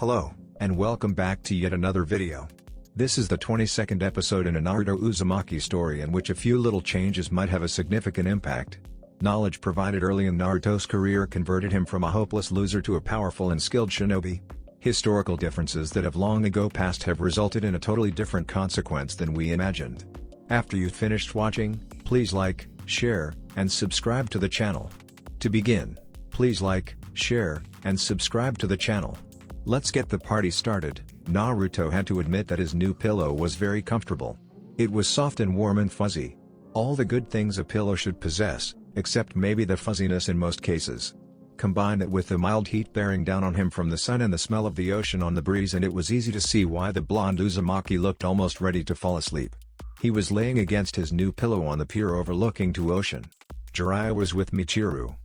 Hello, and welcome back to yet another video. This is the 22nd episode in a Naruto Uzumaki story in which a few little changes might have a significant impact. Knowledge provided early in Naruto's career converted him from a hopeless loser to a powerful and skilled shinobi. Historical differences that have long ago passed have resulted in a totally different consequence than we imagined. After you've finished watching, please like, share, and subscribe to the channel. To begin, please like, share, and subscribe to the channel. Let's get the party started. Naruto had to admit that his new pillow was very comfortable. It was soft and warm and fuzzy. All the good things a pillow should possess, except maybe the fuzziness in most cases. Combine that with the mild heat bearing down on him from the sun and the smell of the ocean on the breeze, and it was easy to see why the blonde Uzumaki looked almost ready to fall asleep. He was laying against his new pillow on the pier overlooking to ocean. Jiraiya was with Michiru.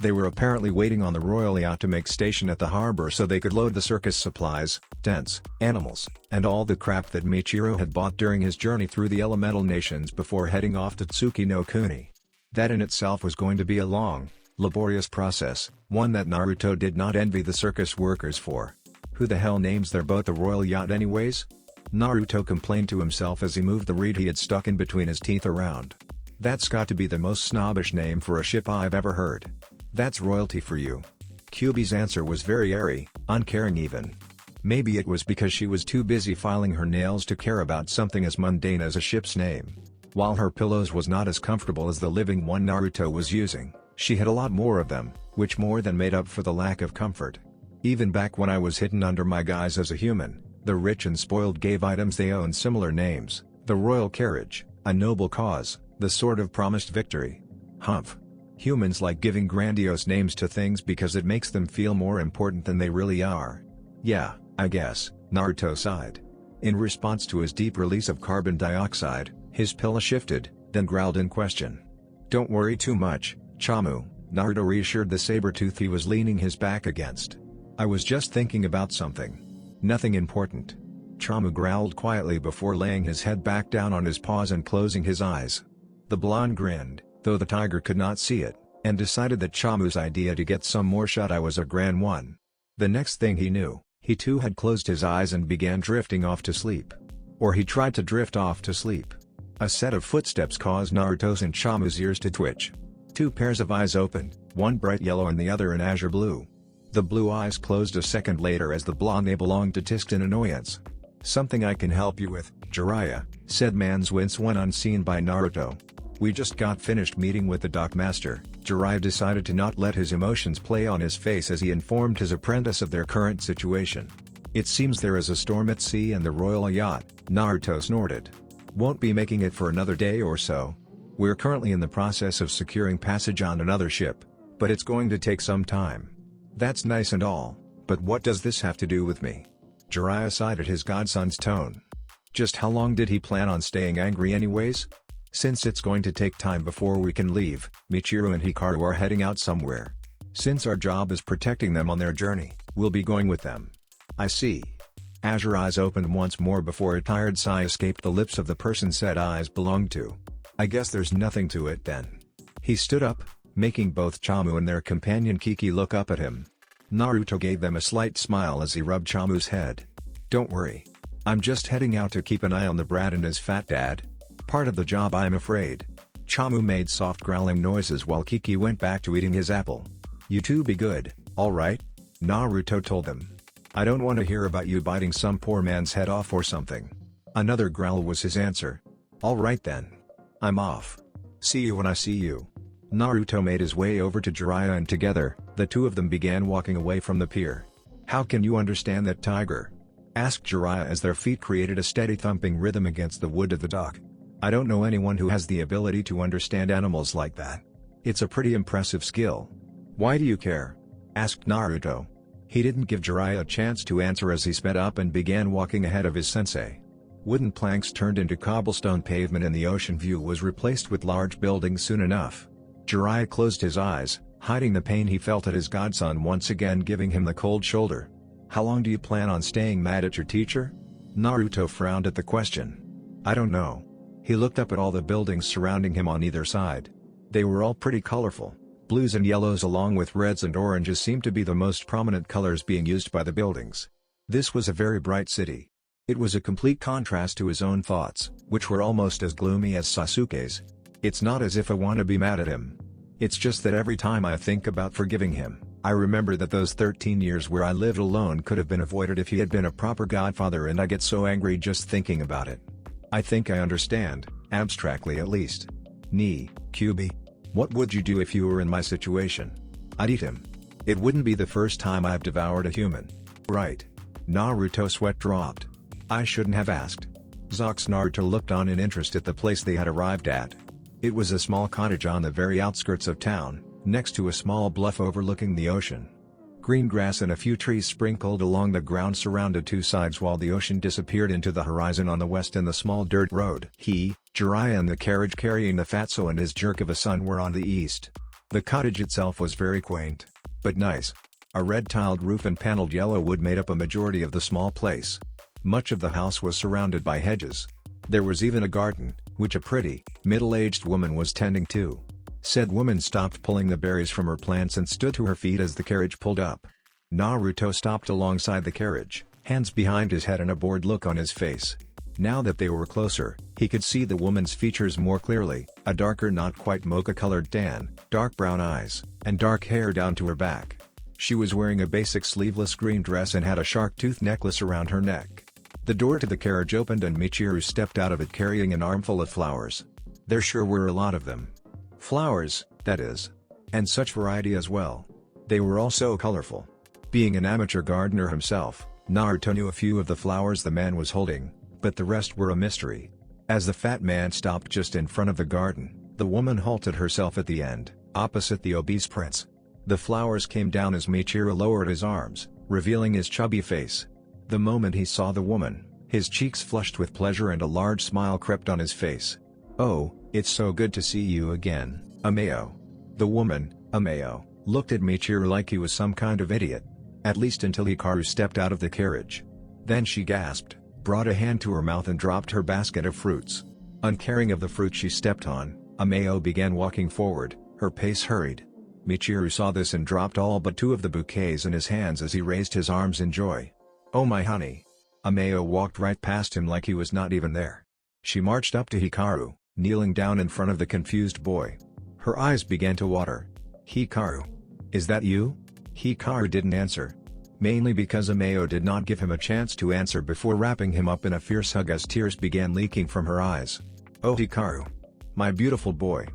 They were apparently waiting on the royal yacht to make station at the harbor so they could load the circus supplies, tents, animals, and all the crap that Michiru had bought during his journey through the elemental nations before heading off to Tsuki no Kuni. That in itself was going to be a long, laborious process, one that Naruto did not envy the circus workers for. Who the hell names their boat the royal yacht anyways? Naruto complained to himself as he moved the reed he had stuck in between his teeth around. That's got to be the most snobbish name for a ship I've ever heard. That's royalty for you. Kyuubi's answer was very airy, uncaring even. Maybe it was because she was too busy filing her nails to care about something as mundane as a ship's name. While her pillows was not as comfortable as the living one Naruto was using, she had a lot more of them, which more than made up for the lack of comfort. Even back when I was hidden under my guise as a human, the rich and spoiled gave items they owned similar names: the royal carriage, a noble cause, the sword of promised victory. Humph. Humans like giving grandiose names to things because it makes them feel more important than they really are. Yeah, I guess, Naruto sighed. In response to his deep release of carbon dioxide, his pillow shifted, then growled in question. Don't worry too much, Chamu, Naruto reassured the saber tooth he was leaning his back against. I was just thinking about something. Nothing important. Chamu growled quietly before laying his head back down on his paws and closing his eyes. The blonde grinned, though the tiger could not see it, and decided that Chamu's idea to get some more shut-eye was a grand one. The next thing he knew, he too had closed his eyes and began drifting off to sleep. Or he tried to drift off to sleep. A set of footsteps caused Naruto's and Chamu's ears to twitch. Two pairs of eyes opened, one bright yellow and the other an azure blue. The blue eyes closed a second later as the blonde belonged to tissed in annoyance. Something I can help you with, Jiraiya, said man's wince when unseen by Naruto. We just got finished meeting with the dockmaster. Jiraiya decided to not let his emotions play on his face as he informed his apprentice of their current situation. It seems there is a storm at sea and the royal yacht, Naruto snorted. Won't be making it for another day or so. We're currently in the process of securing passage on another ship, but it's going to take some time. That's nice and all, but what does this have to do with me? Jiraiya sighed at his godson's tone. Just how long did he plan on staying angry anyways? Since it's going to take time before we can leave, Michiru and Hikaru are heading out somewhere. Since our job is protecting them on their journey, we'll be going with them. I see. Azure eyes opened once more before a tired sigh escaped the lips of the person said eyes belonged to. I guess there's nothing to it then. He stood up, making both Chamu and their companion Kiki look up at him. Naruto gave them a slight smile as he rubbed Chamu's head. Don't worry. I'm just heading out to keep an eye on the brat and his fat dad. Part of the job, I'm afraid. Chamu made soft growling noises while Kiki went back to eating his apple. You two be good, alright? Naruto told them. I don't want to hear about you biting some poor man's head off or something. Another growl was his answer. Alright then. I'm off. See you when I see you. Naruto made his way over to Jiraiya and together, the two of them began walking away from the pier. How can you understand that, tiger? Asked Jiraiya as their feet created a steady thumping rhythm against the wood of the dock. I don't know anyone who has the ability to understand animals like that. It's a pretty impressive skill. Why do you care? Asked Naruto. He didn't give Jiraiya a chance to answer as he sped up and began walking ahead of his sensei. Wooden planks turned into cobblestone pavement and the ocean view was replaced with large buildings soon enough. Jiraiya closed his eyes, hiding the pain he felt at his godson once again giving him the cold shoulder. How long do you plan on staying mad at your teacher? Naruto frowned at the question. I don't know. He looked up at all the buildings surrounding him on either side. They were all pretty colorful. Blues and yellows along with reds and oranges seemed to be the most prominent colors being used by the buildings. This was a very bright city. It was a complete contrast to his own thoughts, which were almost as gloomy as Sasuke's. It's not as if I want to be mad at him. It's just that every time I think about forgiving him, I remember that those 13 years where I lived alone could have been avoided if he had been a proper godfather, and I get so angry just thinking about it. I think I understand, abstractly at least. Ni, Kyubi. What would you do if you were in my situation? I'd eat him. It wouldn't be the first time I've devoured a human. Right. Naruto sweat dropped. I shouldn't have asked. Zox Naruto looked on in interest at the place they had arrived at. It was a small cottage on the very outskirts of town, next to a small bluff overlooking the ocean. Green grass and a few trees sprinkled along the ground surrounded two sides while the ocean disappeared into the horizon on the west, and the small dirt road. He, Jiraiya and the carriage carrying the fatso and his jerk of a son were on the east. The cottage itself was very quaint, but nice. A red tiled roof and paneled yellow wood made up a majority of the small place. Much of the house was surrounded by hedges. There was even a garden, which a pretty, middle-aged woman was tending to. Said woman stopped pulling the berries from her plants and stood to her feet as the carriage pulled up. Naruto stopped alongside the carriage, hands behind his head and a bored look on his face. Now that they were closer, he could see the woman's features more clearly, a darker, not quite mocha-colored tan, dark brown eyes, and dark hair down to her back. She was wearing a basic sleeveless green dress and had a shark tooth necklace around her neck. The door to the carriage opened and Michiru stepped out of it carrying an armful of flowers. There sure were a lot of them. Flowers, that is. And such variety as well. They were all so colorful. Being an amateur gardener himself, Naruto knew a few of the flowers the man was holding, but the rest were a mystery. As the fat man stopped just in front of the garden, the woman halted herself at the end, opposite the obese prince. The flowers came down as Michiru lowered his arms, revealing his chubby face. The moment he saw the woman, his cheeks flushed with pleasure and a large smile crept on his face. "Oh, it's so good to see you again, Ameo." The woman, Ameo, looked at Michiru like he was some kind of idiot. At least until Hikaru stepped out of the carriage. Then she gasped, brought a hand to her mouth and dropped her basket of fruits. Uncaring of the fruit she stepped on, Ameo began walking forward, her pace hurried. Michiru saw this and dropped all but two of the bouquets in his hands as he raised his arms in joy. "Oh my honey." Ameo walked right past him like he was not even there. She marched up to Hikaru, kneeling down in front of the confused boy. Her eyes began to water. "Hikaru. Is that you?" Hikaru didn't answer. Mainly because Ameo did not give him a chance to answer before wrapping him up in a fierce hug as tears began leaking from her eyes. "Oh Hikaru. My beautiful boy."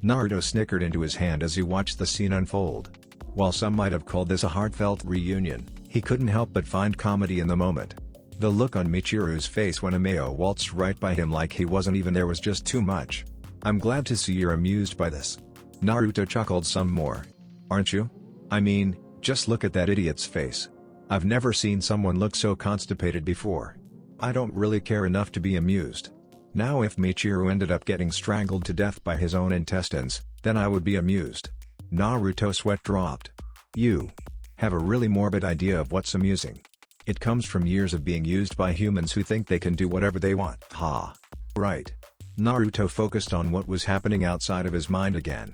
Naruto snickered into his hand as he watched the scene unfold. While some might have called this a heartfelt reunion, he couldn't help but find comedy in the moment. The look on Michiru's face when Ameo waltzed right by him like he wasn't even there was just too much. "I'm glad to see you're amused by this." Naruto chuckled some more. "Aren't you? I mean, just look at that idiot's face. I've never seen someone look so constipated before. I don't really care enough to be amused. Now if Michiru ended up getting strangled to death by his own intestines, then I would be amused." Naruto sweat dropped. "You have a really morbid idea of what's amusing. It comes from years of being used by humans who think they can do whatever they want." "Ha. Right." Naruto focused on what was happening outside of his mind again.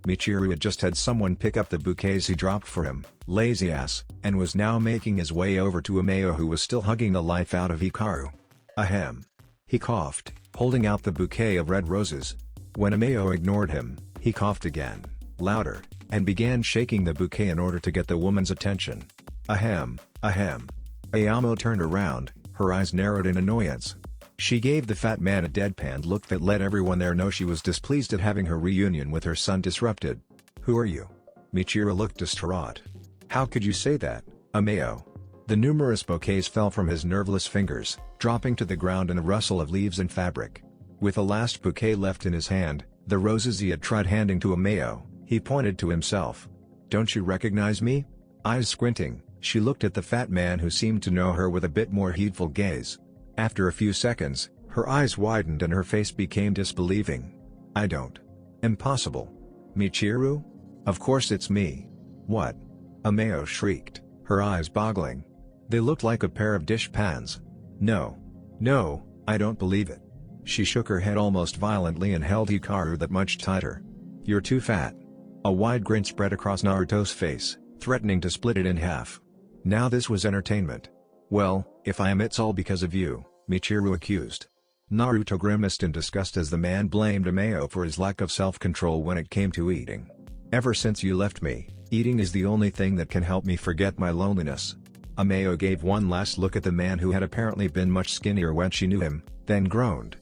Michiru had just had someone pick up the bouquets he dropped for him, lazy ass, and was now making his way over to Ameo who was still hugging the life out of Hikaru. "Ahem." He coughed, holding out the bouquet of red roses. When Ameo ignored him, he coughed again, louder, and began shaking the bouquet in order to get the woman's attention. "Ahem, ahem." Ayamo turned around, her eyes narrowed in annoyance. She gave the fat man a deadpan look that let everyone there know she was displeased at having her reunion with her son disrupted. "Who are you?" Michiru looked distraught. "How could you say that, Ameo?" The numerous bouquets fell from his nerveless fingers, dropping to the ground in a rustle of leaves and fabric. With the last bouquet left in his hand, the roses he had tried handing to Ameo, he pointed to himself. "Don't you recognize me?" Eyes squinting, she looked at the fat man who seemed to know her with a bit more heedful gaze. After a few seconds, her eyes widened and her face became disbelieving. "I don't. Impossible. Michiru? Of course it's me." "What?" Ameo shrieked, her eyes boggling. They looked like a pair of dish pans. No, I don't believe it." She shook her head almost violently and held Hikaru that much tighter. "You're too fat." A wide grin spread across Naruto's face, threatening to split it in half. Now this was entertainment. Well, if I am, it's all because of you, Michiru accused. Naruto grimaced in disgust as the man blamed Ameo for his lack of self-control when it came to eating. Ever since you left me, eating is the only thing that can help me forget my loneliness. Ameo gave one last look at the man who had apparently been much skinnier when she knew him, then groaned.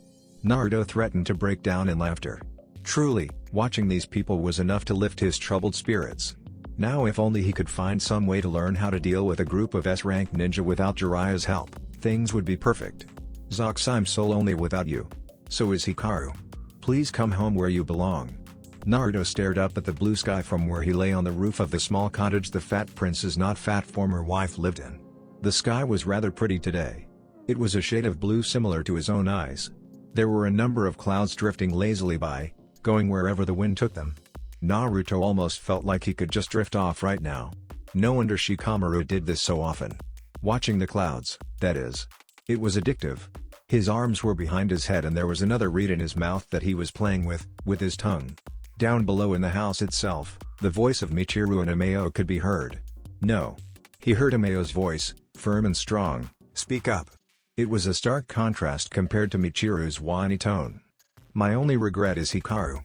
Naruto threatened to break down in laughter. Truly, watching these people was enough to lift his troubled spirits. Now if only he could find some way to learn how to deal with a group of S-rank ninja without Jiraiya's help, things would be perfect. Zox, I'm so lonely without you. So is Hikaru. Please come home where you belong. Naruto stared up at the blue sky from where he lay on the roof of the small cottage the fat prince's not fat former wife lived in. The sky was rather pretty today. It was a shade of blue similar to his own eyes. There were a number of clouds drifting lazily by, going wherever the wind took them. Naruto almost felt like he could just drift off right now. No wonder Shikamaru did this so often. Watching the clouds, that is. It was addictive. His arms were behind his head and there was another reed in his mouth that he was playing with his tongue. Down below in the house itself, the voice of Michiru and Ameo could be heard. No. He heard Ameo's voice, firm and strong, "Speak up." It was a stark contrast compared to Michiru's whiny tone. My only regret is Hikaru.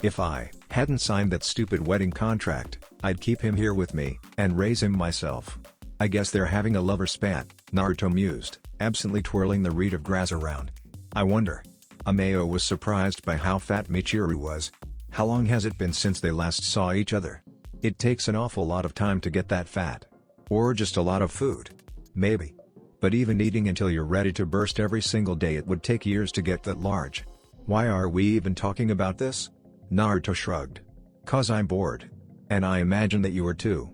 If I hadn't signed that stupid wedding contract, I'd keep him here with me, and raise him myself. I guess they're having a lover spat, Naruto mused, absently twirling the reed of grass around. I wonder. Ameo was surprised by how fat Michiru was. How long has it been since they last saw each other? It takes an awful lot of time to get that fat. Or just a lot of food. Maybe. But even eating until you're ready to burst every single day, it would take years to get that large. Why are we even talking about this? Naruto shrugged. "'Cause I'm bored. And I imagine that you are too.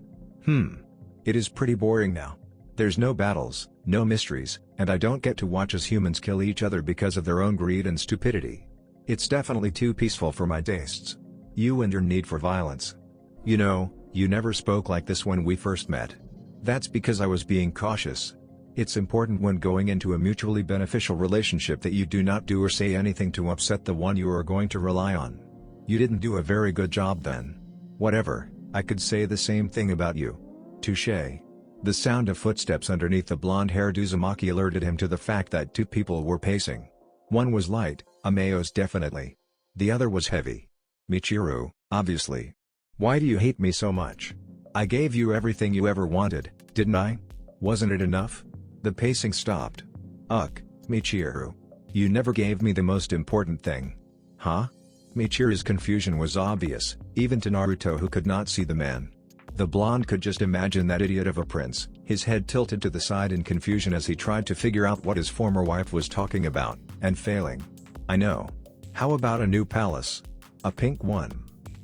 It is pretty boring now. There's no battles, no mysteries, and I don't get to watch as humans kill each other because of their own greed and stupidity. It's definitely too peaceful for my tastes. You and your need for violence. You know, you never spoke like this when we first met. That's because I was being cautious. It's important when going into a mutually beneficial relationship that you do not do or say anything to upset the one you are going to rely on. You didn't do a very good job then. Whatever, I could say the same thing about you." Touché. The sound of footsteps underneath the blonde-haired Uzumaki alerted him to the fact that two people were pacing. One was light, Ameo's definitely. The other was heavy. Michiru, obviously. "Why do you hate me so much? I gave you everything you ever wanted, didn't I? Wasn't it enough?" The pacing stopped. "Ugh, Michiru. You never gave me the most important thing." "Huh?" Michiru's confusion was obvious, even to Naruto who could not see the man. The blonde could just imagine that idiot of a prince, his head tilted to the side in confusion as he tried to figure out what his former wife was talking about, and failing. "I know. How about a new palace? A pink one?"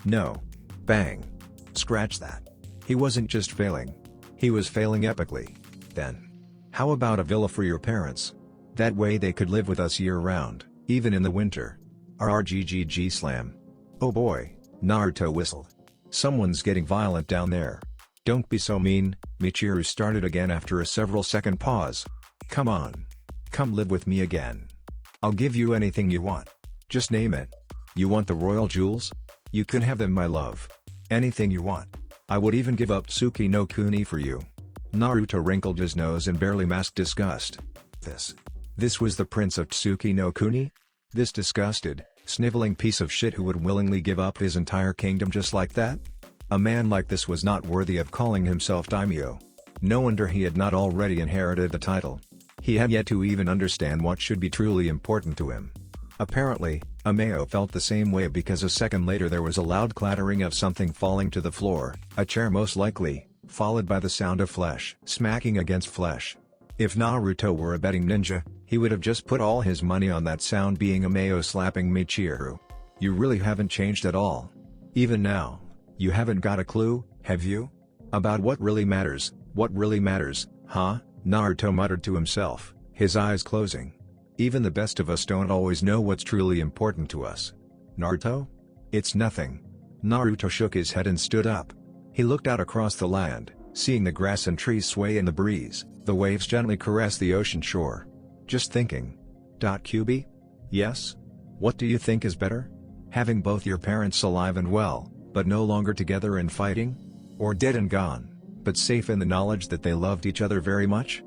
"No. Bang. Scratch that. He wasn't just failing. He was failing epically. Then. How about a villa for your parents? That way they could live with us year-round, even in the winter. RRGGG slam. Oh boy," Naruto whistled. "Someone's getting violent down there." "Don't be so mean," Michiru started again after a several-second pause. "Come on. Come live with me again. I'll give you anything you want. Just name it. You want the royal jewels? You can have them, my love. Anything you want. I would even give up Tsuki no Kuni for you." Naruto wrinkled his nose and barely masked disgust. This was the prince of Tsuki no Kuni? This disgusted, sniveling piece of shit who would willingly give up his entire kingdom just like that? A man like this was not worthy of calling himself daimyo. No wonder he had not already inherited the title. He had yet to even understand what should be truly important to him. Apparently, Ameo felt the same way because a second later there was a loud clattering of something falling to the floor, a chair most likely, followed by the sound of flesh smacking against flesh. If Naruto were a betting ninja, he would have just put all his money on that sound being Ameo slapping Michiru. You really haven't changed at all. Even now, you haven't got a clue, have you? About what really matters, huh? Naruto muttered to himself, his eyes closing. Even the best of us don't always know what's truly important to us. Naruto? It's nothing. Naruto shook his head and stood up. He looked out across the land, seeing the grass and trees sway in the breeze, the waves gently caress the ocean shore. Just thinking. QB? Yes? What do you think is better? Having both your parents alive and well, but no longer together and fighting? Or dead and gone, but safe in the knowledge that they loved each other very much?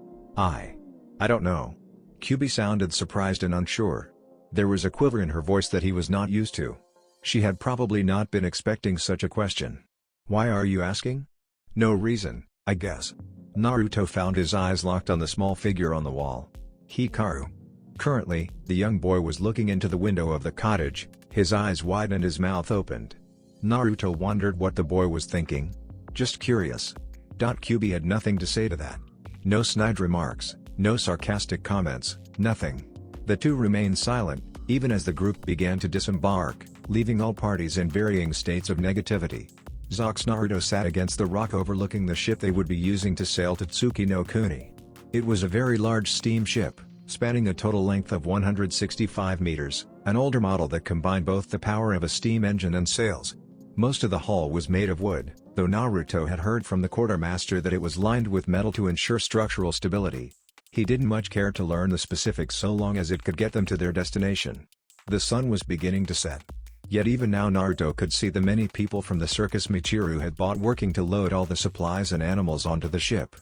I don't know. Kyubi sounded surprised and unsure. There was a quiver in her voice that he was not used to. She had probably not been expecting such a question. Why are you asking? No reason, I guess. Naruto found his eyes locked on the small figure on the wall. Hikaru. Currently, the young boy was looking into the window of the cottage, his eyes wide and his mouth opened. Naruto wondered what the boy was thinking. Just curious. Kyubi had nothing to say to that. No snide remarks, no sarcastic comments, nothing. The two remained silent, even as the group began to disembark, leaving all parties in varying states of negativity. Naruto sat against the rock overlooking the ship they would be using to sail to Tsuki no Kuni. It was a very large steamship, spanning a total length of 165 meters, an older model that combined both the power of a steam engine and sails. Most of the hull was made of wood, though Naruto had heard from the quartermaster that it was lined with metal to ensure structural stability. He didn't much care to learn the specifics so long as it could get them to their destination. The sun was beginning to set. Yet even now Naruto could see the many people from the circus Michiru had bought working to load all the supplies and animals onto the ship.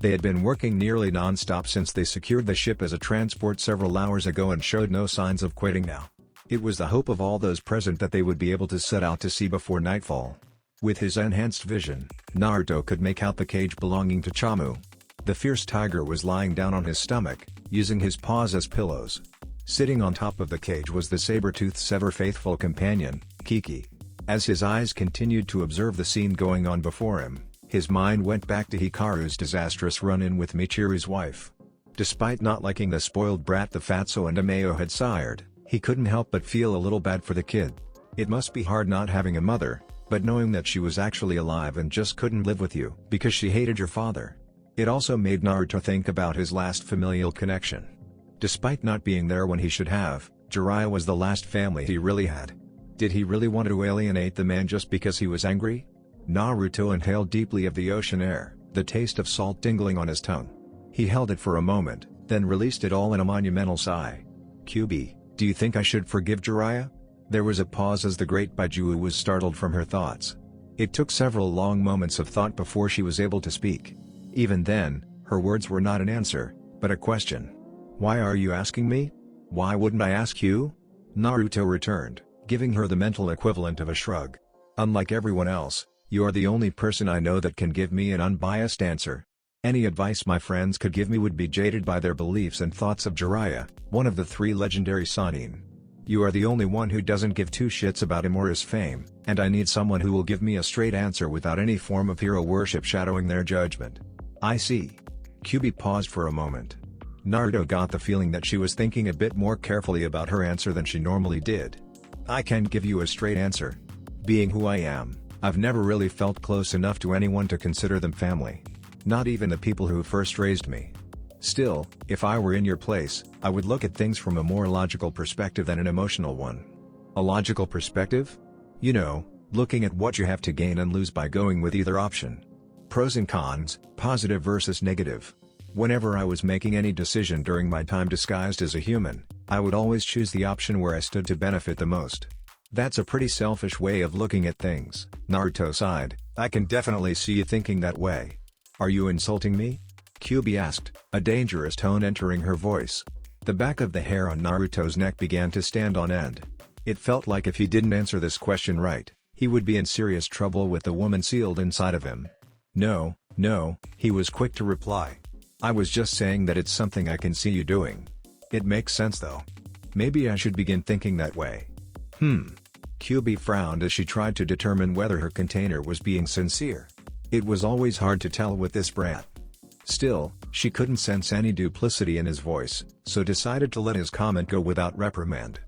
They had been working nearly non-stop since they secured the ship as a transport several hours ago and showed no signs of quitting now. It was the hope of all those present that they would be able to set out to sea before nightfall. With his enhanced vision, Naruto could make out the cage belonging to Chamu. The fierce tiger was lying down on his stomach, using his paws as pillows. Sitting on top of the cage was the saber-toothed ever-faithful companion, Kiki. As his eyes continued to observe the scene going on before him, his mind went back to Hikaru's disastrous run-in with Michiru's wife. Despite not liking the spoiled brat the Fatso and Ameo had sired, he couldn't help but feel a little bad for the kid. It must be hard not having a mother, but knowing that she was actually alive and just couldn't live with you because she hated your father. It also made Naruto think about his last familial connection. Despite not being there when he should have, Jiraiya was the last family he really had. Did he really want to alienate the man just because he was angry? Naruto inhaled deeply of the ocean air, the taste of salt tingling on his tongue. He held it for a moment, then released it all in a monumental sigh. Kyubi, do you think I should forgive Jiraiya? There was a pause as the great Baijiu was startled from her thoughts. It took several long moments of thought before she was able to speak. Even then, her words were not an answer, but a question. Why are you asking me? Why wouldn't I ask you? Naruto returned, giving her the mental equivalent of a shrug. Unlike everyone else, you are the only person I know that can give me an unbiased answer. Any advice my friends could give me would be jaded by their beliefs and thoughts of Jiraiya, one of the three legendary Sannin. You are the only one who doesn't give two shits about him or his fame, and I need someone who will give me a straight answer without any form of hero worship shadowing their judgment. I see. Kyubi paused for a moment. Naruto got the feeling that she was thinking a bit more carefully about her answer than she normally did. I can't give you a straight answer. Being who I am, I've never really felt close enough to anyone to consider them family. Not even the people who first raised me. Still, if I were in your place, I would look at things from a more logical perspective than an emotional one. A logical perspective? You know, looking at what you have to gain and lose by going with either option. Pros and cons, positive versus negative. Whenever I was making any decision during my time disguised as a human, I would always choose the option where I stood to benefit the most. That's a pretty selfish way of looking at things, Naruto sighed. I can definitely see you thinking that way. Are you insulting me? Kyubi asked, a dangerous tone entering her voice. The back of the hair on Naruto's neck began to stand on end. It felt like if he didn't answer this question right, he would be in serious trouble with the woman sealed inside of him. No, he was quick to reply. I was just saying that it's something I can see you doing. It makes sense though. Maybe I should begin thinking that way. Kyubi frowned as she tried to determine whether her container was being sincere. It was always hard to tell with this brat. Still, she couldn't sense any duplicity in his voice, so decided to let his comment go without reprimand.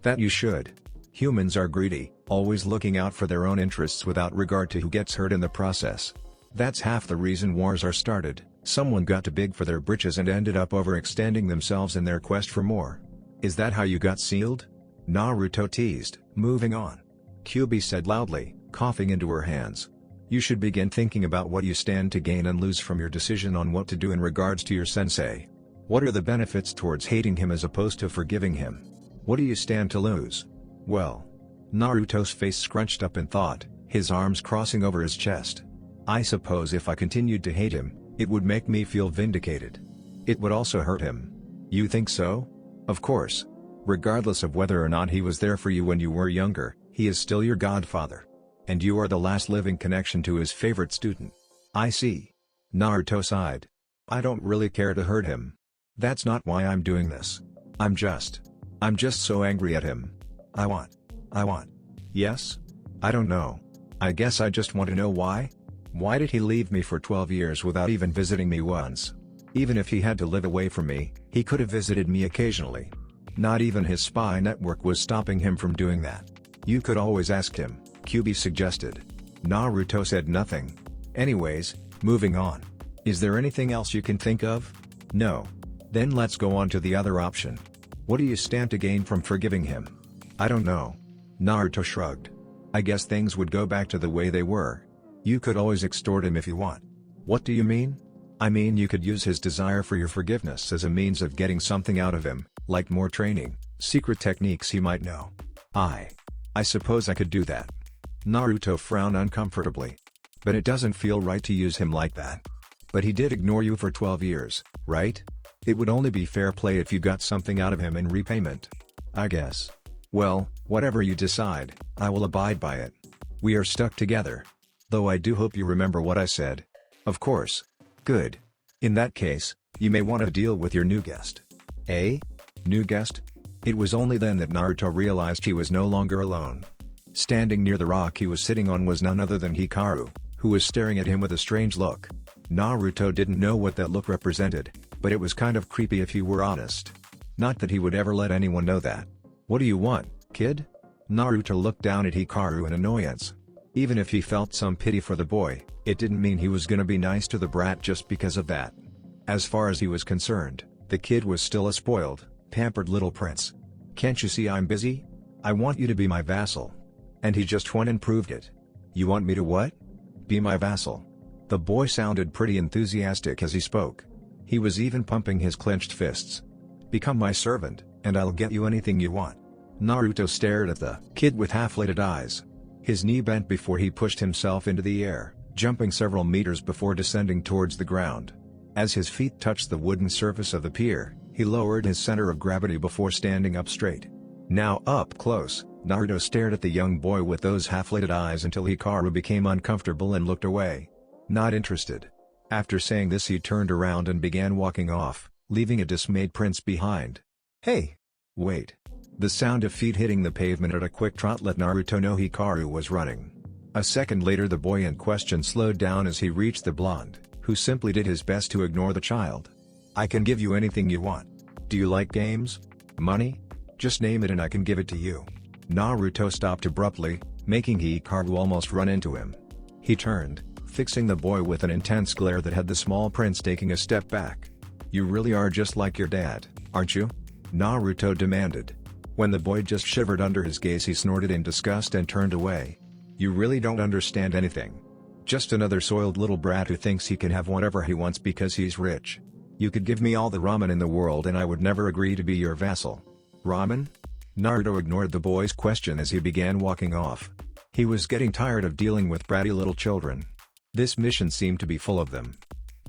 That you should. Humans are greedy, always looking out for their own interests without regard to who gets hurt in the process. That's half the reason wars are started. Someone got too big for their britches and ended up overextending themselves in their quest for more. Is that how you got sealed? Naruto teased. Moving on. Kyubi said loudly, coughing into her hands. You should begin thinking about what you stand to gain and lose from your decision on what to do in regards to your sensei. What are the benefits towards hating him as opposed to forgiving him? What do you stand to lose? Well. Naruto's face scrunched up in thought, his arms crossing over his chest. I suppose if I continued to hate him, it would make me feel vindicated. It would also hurt him. You think so? Of course. Regardless of whether or not he was there for you when you were younger, he is still your godfather. And you are the last living connection to his favorite student. I see. Naruto sighed. I don't really care to hurt him. That's not why I'm doing this. I'm just so angry at him. I want. Yes? I don't know. I guess I just want to know why? Why did he leave me for 12 years without even visiting me once? Even if he had to live away from me, he could have visited me occasionally. Not even his spy network was stopping him from doing that. You could always ask him, Kyuubi suggested. Naruto said nothing. Anyways, moving on. Is there anything else you can think of? No. Then let's go on to the other option. What do you stand to gain from forgiving him? I don't know. Naruto shrugged. I guess things would go back to the way they were. You could always extort him if you want. What do you mean? I mean you could use his desire for your forgiveness as a means of getting something out of him, like more training, secret techniques he might know. I suppose I could do that. Naruto frowned uncomfortably. But it doesn't feel right to use him like that. But he did ignore you for 12 years, right? It would only be fair play if you got something out of him in repayment. I guess. Well, whatever you decide, I will abide by it. We are stuck together. Though I do hope you remember what I said. Of course. Good. In that case, you may want to deal with your new guest. Eh? New guest? It was only then that Naruto realized he was no longer alone. Standing near the rock he was sitting on was none other than Hikaru, who was staring at him with a strange look. Naruto didn't know what that look represented, but it was kind of creepy if he were honest. Not that he would ever let anyone know that. What do you want, kid? Naruto looked down at Hikaru in annoyance. Even if he felt some pity for the boy, it didn't mean he was gonna be nice to the brat just because of that. As far as he was concerned, the kid was still a spoiled, pampered little prince. Can't you see I'm busy? I want you to be my vassal. And he just went and proved it. You want me to what? Be my vassal. The boy sounded pretty enthusiastic as he spoke. He was even pumping his clenched fists. Become my servant, and I'll get you anything you want. Naruto stared at the kid with half-lighted eyes. His knee bent before he pushed himself into the air, jumping several meters before descending towards the ground. As his feet touched the wooden surface of the pier, he lowered his center of gravity before standing up straight. Now up close, Naruto stared at the young boy with those half-lighted eyes until Hikaru became uncomfortable and looked away. Not interested. After saying this he turned around and began walking off, leaving a dismayed prince behind. Hey! Wait. The sound of feet hitting the pavement at a quick trot let Naruto know Hikaru was running. A second later the boy in question slowed down as he reached the blonde, who simply did his best to ignore the child. I can give you anything you want. Do you like games? Money? Just name it and I can give it to you. Naruto stopped abruptly, making Hikaru almost run into him. He turned, fixing the boy with an intense glare that had the small prince taking a step back. You really are just like your dad, aren't you? Naruto demanded. When the boy just shivered under his gaze he snorted in disgust and turned away. You really don't understand anything. Just another soiled little brat who thinks he can have whatever he wants because he's rich. You could give me all the ramen in the world and I would never agree to be your vassal. Ramen? Naruto ignored the boy's question as he began walking off. He was getting tired of dealing with bratty little children. This mission seemed to be full of them.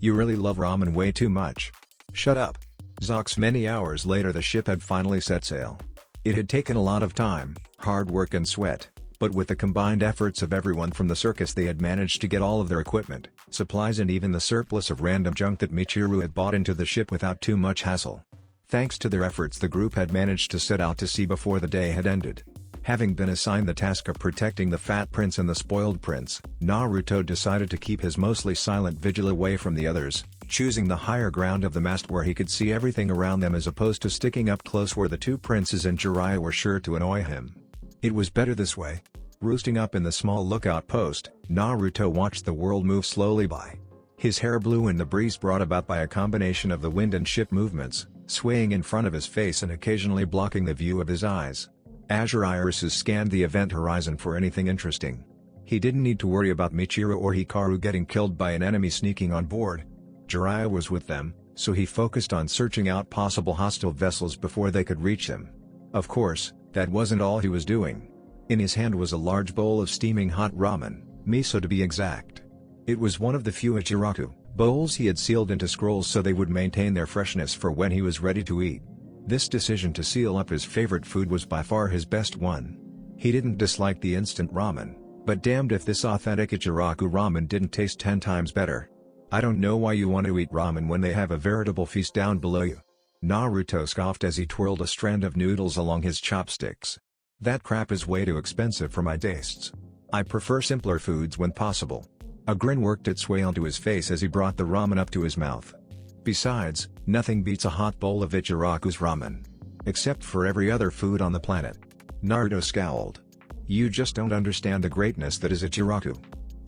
You really love ramen way too much. Shut up. Zox. Many hours later the ship had finally set sail. It had taken a lot of time, hard work and sweat, but with the combined efforts of everyone from the circus they had managed to get all of their equipment, supplies and even the surplus of random junk that Michiru had bought into the ship without too much hassle. Thanks to their efforts the group had managed to set out to sea before the day had ended. Having been assigned the task of protecting the fat prince and the spoiled prince, Naruto decided to keep his mostly silent vigil away from the others, choosing the higher ground of the mast where he could see everything around them as opposed to sticking up close where the two princes and Jiraiya were sure to annoy him. It was better this way. Roosting up in the small lookout post, Naruto watched the world move slowly by. His hair blew in the breeze brought about by a combination of the wind and ship movements, swaying in front of his face and occasionally blocking the view of his eyes. Azure irises scanned the event horizon for anything interesting. He didn't need to worry about Michiru or Hikaru getting killed by an enemy sneaking on board. Jiraiya was with them, so he focused on searching out possible hostile vessels before they could reach him. Of course, that wasn't all he was doing. In his hand was a large bowl of steaming hot ramen, miso to be exact. It was one of the few Ichiraku, Bowls he had sealed into scrolls so they would maintain their freshness for when he was ready to eat. This decision to seal up his favorite food was by far his best one. He didn't dislike the instant ramen, but damned if this authentic Ichiraku ramen didn't taste 10 times better. I don't know why you want to eat ramen when they have a veritable feast down below you. Naruto scoffed as he twirled a strand of noodles along his chopsticks. That crap is way too expensive for my tastes. I prefer simpler foods when possible. A grin worked its way onto his face as he brought the ramen up to his mouth. Besides, nothing beats a hot bowl of Ichiraku's ramen. Except for every other food on the planet. Naruto scowled. You just don't understand the greatness that is Ichiraku.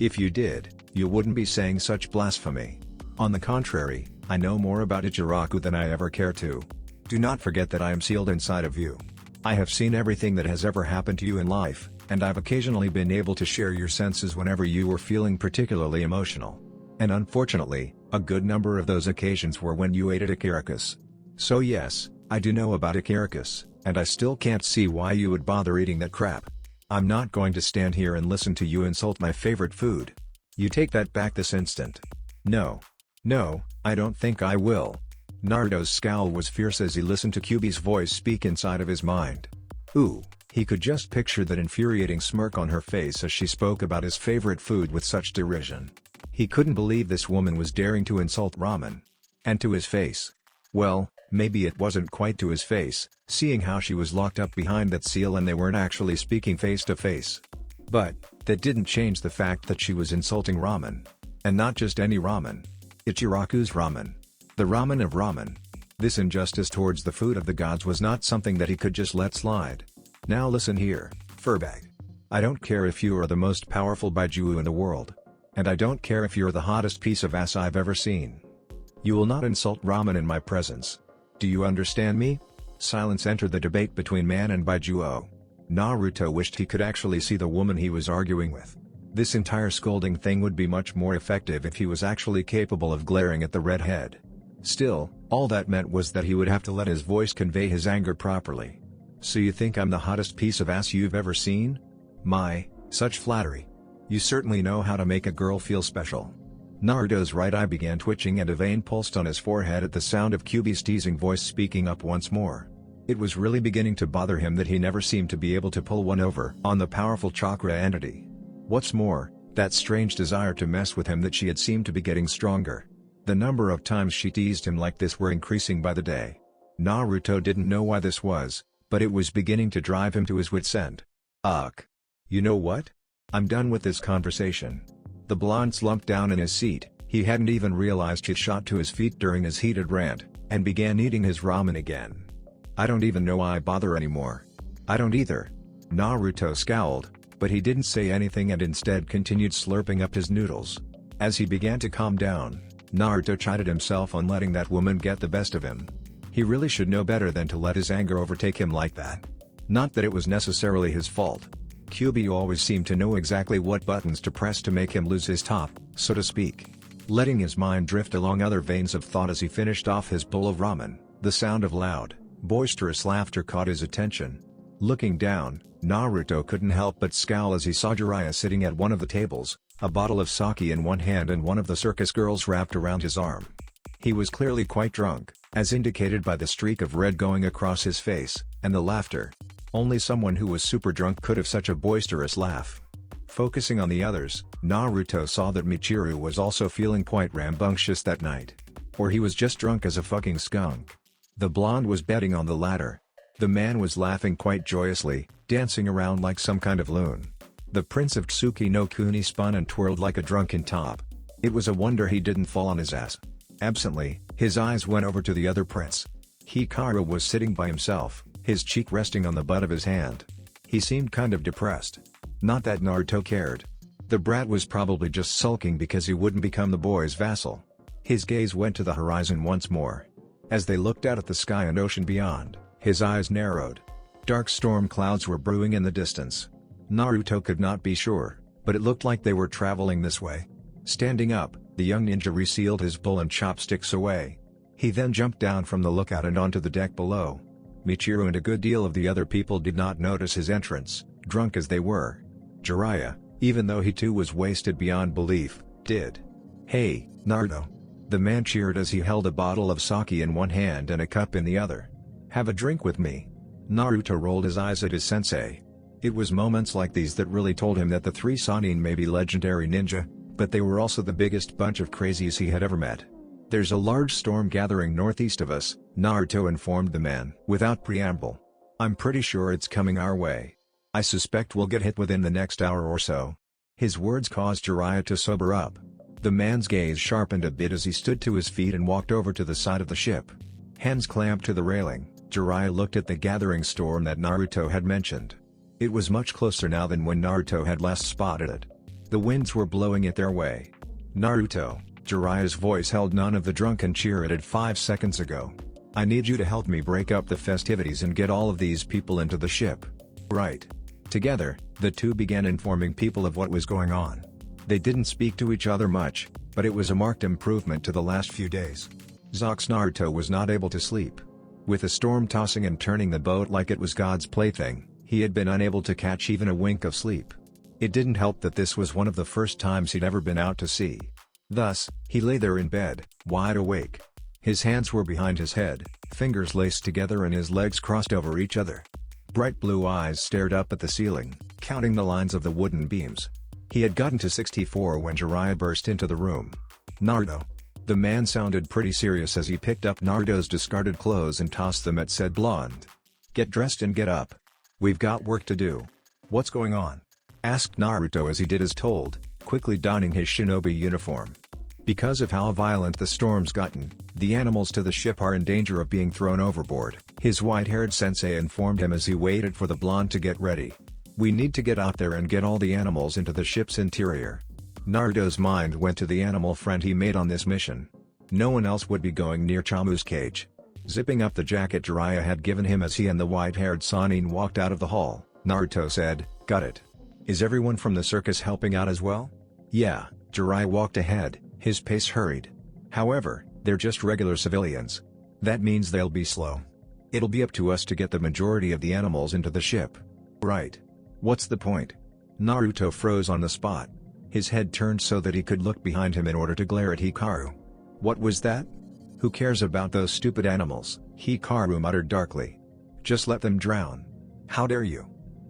If you did, you wouldn't be saying such blasphemy. On the contrary, I know more about Ichiraku than I ever care to. Do not forget that I am sealed inside of you. I have seen everything that has ever happened to you in life, and I've occasionally been able to share your senses whenever you were feeling particularly emotional. And unfortunately, a good number of those occasions were when you ate at Ichirakus. So yes, I do know about Ichirakus, and I still can't see why you would bother eating that crap. I'm not going to stand here and listen to you insult my favorite food. You take that back this instant. No. No, I don't think I will. Naruto's scowl was fierce as he listened to Kyuubi's voice speak inside of his mind. Ooh, he could just picture that infuriating smirk on her face as she spoke about his favorite food with such derision. He couldn't believe this woman was daring to insult ramen. And to his face. Well, maybe it wasn't quite to his face, seeing how she was locked up behind that seal and they weren't actually speaking face to face. But, that didn't change the fact that she was insulting ramen. And not just any ramen. Ichiraku's ramen. The ramen of ramen. This injustice towards the food of the gods was not something that he could just let slide. Now listen here, furbag. I don't care if you are the most powerful Baijiu in the world. And I don't care if you're the hottest piece of ass I've ever seen. You will not insult ramen in my presence. Do you understand me? Silence entered the debate between man and Baijuo. Naruto wished he could actually see the woman he was arguing with. This entire scolding thing would be much more effective if he was actually capable of glaring at the redhead. Still, all that meant was that he would have to let his voice convey his anger properly. So you think I'm the hottest piece of ass you've ever seen? My, such flattery. You certainly know how to make a girl feel special. Naruto's right eye began twitching and a vein pulsed on his forehead at the sound of Kyuubi's teasing voice speaking up once more. It was really beginning to bother him that he never seemed to be able to pull one over on the powerful chakra entity. What's more, that strange desire to mess with him that she had seemed to be getting stronger. The number of times she teased him like this were increasing by the day. Naruto didn't know why this was, but it was beginning to drive him to his wit's end. Ugh. You know what? I'm done with this conversation. The blonde slumped down in his seat, he hadn't even realized he'd shot to his feet during his heated rant, and began eating his ramen again. I don't even know why I bother anymore. I don't either. Naruto scowled, but he didn't say anything and instead continued slurping up his noodles. As he began to calm down, Naruto chided himself on letting that woman get the best of him. He really should know better than to let his anger overtake him like that. Not that it was necessarily his fault. Kyuubi always seemed to know exactly what buttons to press to make him lose his top, so to speak. Letting his mind drift along other veins of thought as he finished off his bowl of ramen, the sound of loud, boisterous laughter caught his attention. Looking down, Naruto couldn't help but scowl as he saw Jiraiya sitting at one of the tables, a bottle of sake in one hand and one of the circus girls wrapped around his arm. He was clearly quite drunk, as indicated by the streak of red going across his face, and the laughter. Only someone who was super drunk could have such a boisterous laugh. Focusing on the others, Naruto saw that Michiru was also feeling quite rambunctious that night. Or he was just drunk as a fucking skunk. The blonde was betting on the latter. The man was laughing quite joyously, dancing around like some kind of loon. The Prince of Tsuki no Kuni spun and twirled like a drunken top. It was a wonder he didn't fall on his ass. Absently, his eyes went over to the other prince. Hikaru was sitting by himself, his cheek resting on the butt of his hand. He seemed kind of depressed. Not that Naruto cared. The brat was probably just sulking because he wouldn't become the boy's vassal. His gaze went to the horizon once more. As they looked out at the sky and ocean beyond, his eyes narrowed. Dark storm clouds were brewing in the distance. Naruto could not be sure, but it looked like they were traveling this way. Standing up, the young ninja resealed his bowl and chopsticks away. He then jumped down from the lookout and onto the deck below. Michiru and a good deal of the other people did not notice his entrance, drunk as they were. Jiraiya, even though he too was wasted beyond belief, did. Hey, Naruto. The man cheered as he held a bottle of sake in one hand and a cup in the other. "Have a drink with me." Naruto rolled his eyes at his sensei. It was moments like these that really told him that the three Sannin may be legendary ninja, but they were also the biggest bunch of crazies he had ever met. "There's a large storm gathering northeast of us," Naruto informed the man without preamble. "I'm pretty sure it's coming our way. I suspect we'll get hit within the next hour or so." His words caused Jiraiya to sober up. The man's gaze sharpened a bit as he stood to his feet and walked over to the side of the ship. Hands clamped to the railing, Jiraiya looked at the gathering storm that Naruto had mentioned. It was much closer now than when Naruto had last spotted it. The winds were blowing it their way. "Naruto," Jiraiya's voice held none of the drunken cheer it had 5 seconds ago. "I need you to help me break up the festivities and get all of these people into the ship." "Right." Together, the two began informing people of what was going on. They didn't speak to each other much, but it was a marked improvement to the last few days. Zox Naruto was not able to sleep. With the storm tossing and turning the boat like it was God's plaything, he had been unable to catch even a wink of sleep. It didn't help that this was one of the first times he'd ever been out to sea. Thus, he lay there in bed, wide awake. His hands were behind his head, fingers laced together and his legs crossed over each other. Bright blue eyes stared up at the ceiling, counting the lines of the wooden beams. He had gotten to 64 when Jiraiya burst into the room. "Naruto." The man sounded pretty serious as he picked up Naruto's discarded clothes and tossed them at said blonde. "Get dressed and get up. We've got work to do." "What's going on?" asked Naruto as he did as told, quickly donning his shinobi uniform. "Because of how violent the storm's gotten, the animals to the ship are in danger of being thrown overboard," his white-haired sensei informed him as he waited for the blonde to get ready. "We need to get out there and get all the animals into the ship's interior." Naruto's mind went to the animal friend he made on this mission. No one else would be going near Chamu's cage. Zipping up the jacket Jiraiya had given him as he and the white-haired Sannin walked out of the hall, Naruto said, "Got it. Is everyone from the circus helping out as well?" "Yeah," Jiraiya walked ahead, his pace hurried. "However, they're just regular civilians. That means they'll be slow. It'll be up to us to get the majority of the animals into the ship." "Right. What's the point?" Naruto froze on the spot. His head turned so that he could look behind him in order to glare at Hikaru. "What was that?" "Who cares about those stupid animals?" Hikaru muttered darkly. "Just let them drown." "How dare you?"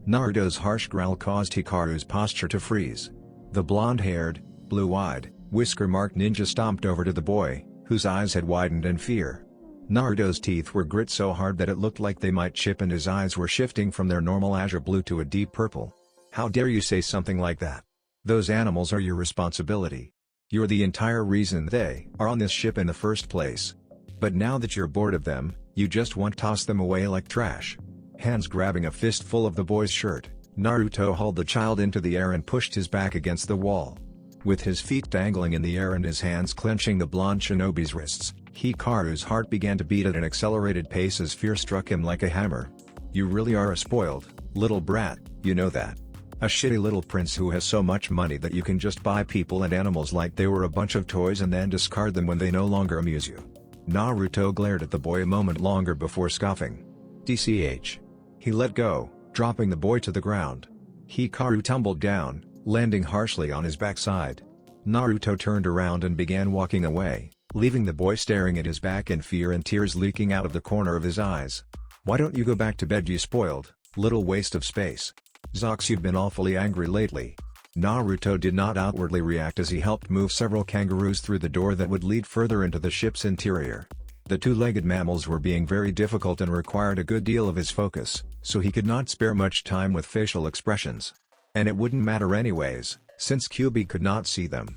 Naruto's harsh growl caused Hikaru's posture to freeze. The blonde-haired, blue-eyed, whisker-marked ninja stomped over to the boy, whose eyes had widened in fear. Naruto's teeth were grit so hard that it looked like they might chip and his eyes were shifting from their normal azure blue to a deep purple. "How dare you say something like that? Those animals are your responsibility. You're the entire reason they are on this ship in the first place. But now that you're bored of them, you just want to toss them away like trash." Hands grabbing a fistful of the boy's shirt, Naruto hauled the child into the air and pushed his back against the wall. With his feet dangling in the air and his hands clenching the blonde shinobi's wrists, Hikaru's heart began to beat at an accelerated pace as fear struck him like a hammer. "You really are a spoiled, little brat, you know that. A shitty little prince who has so much money that you can just buy people and animals like they were a bunch of toys and then discard them when they no longer amuse you." Naruto glared at the boy a moment longer before scoffing. "DCH." He let go, dropping the boy to the ground. Hikaru tumbled down, landing harshly on his backside. Naruto turned around and began walking away, leaving the boy staring at his back in fear and tears leaking out of the corner of his eyes. "Why don't you go back to bed, you spoiled, little waste of space? Zox, you've been awfully angry lately." Naruto did not outwardly react as he helped move several kangaroos through the door that would lead further into the ship's interior. The two-legged mammals were being very difficult and required a good deal of his focus, so he could not spare much time with facial expressions. And it wouldn't matter anyways, since QB could not see them.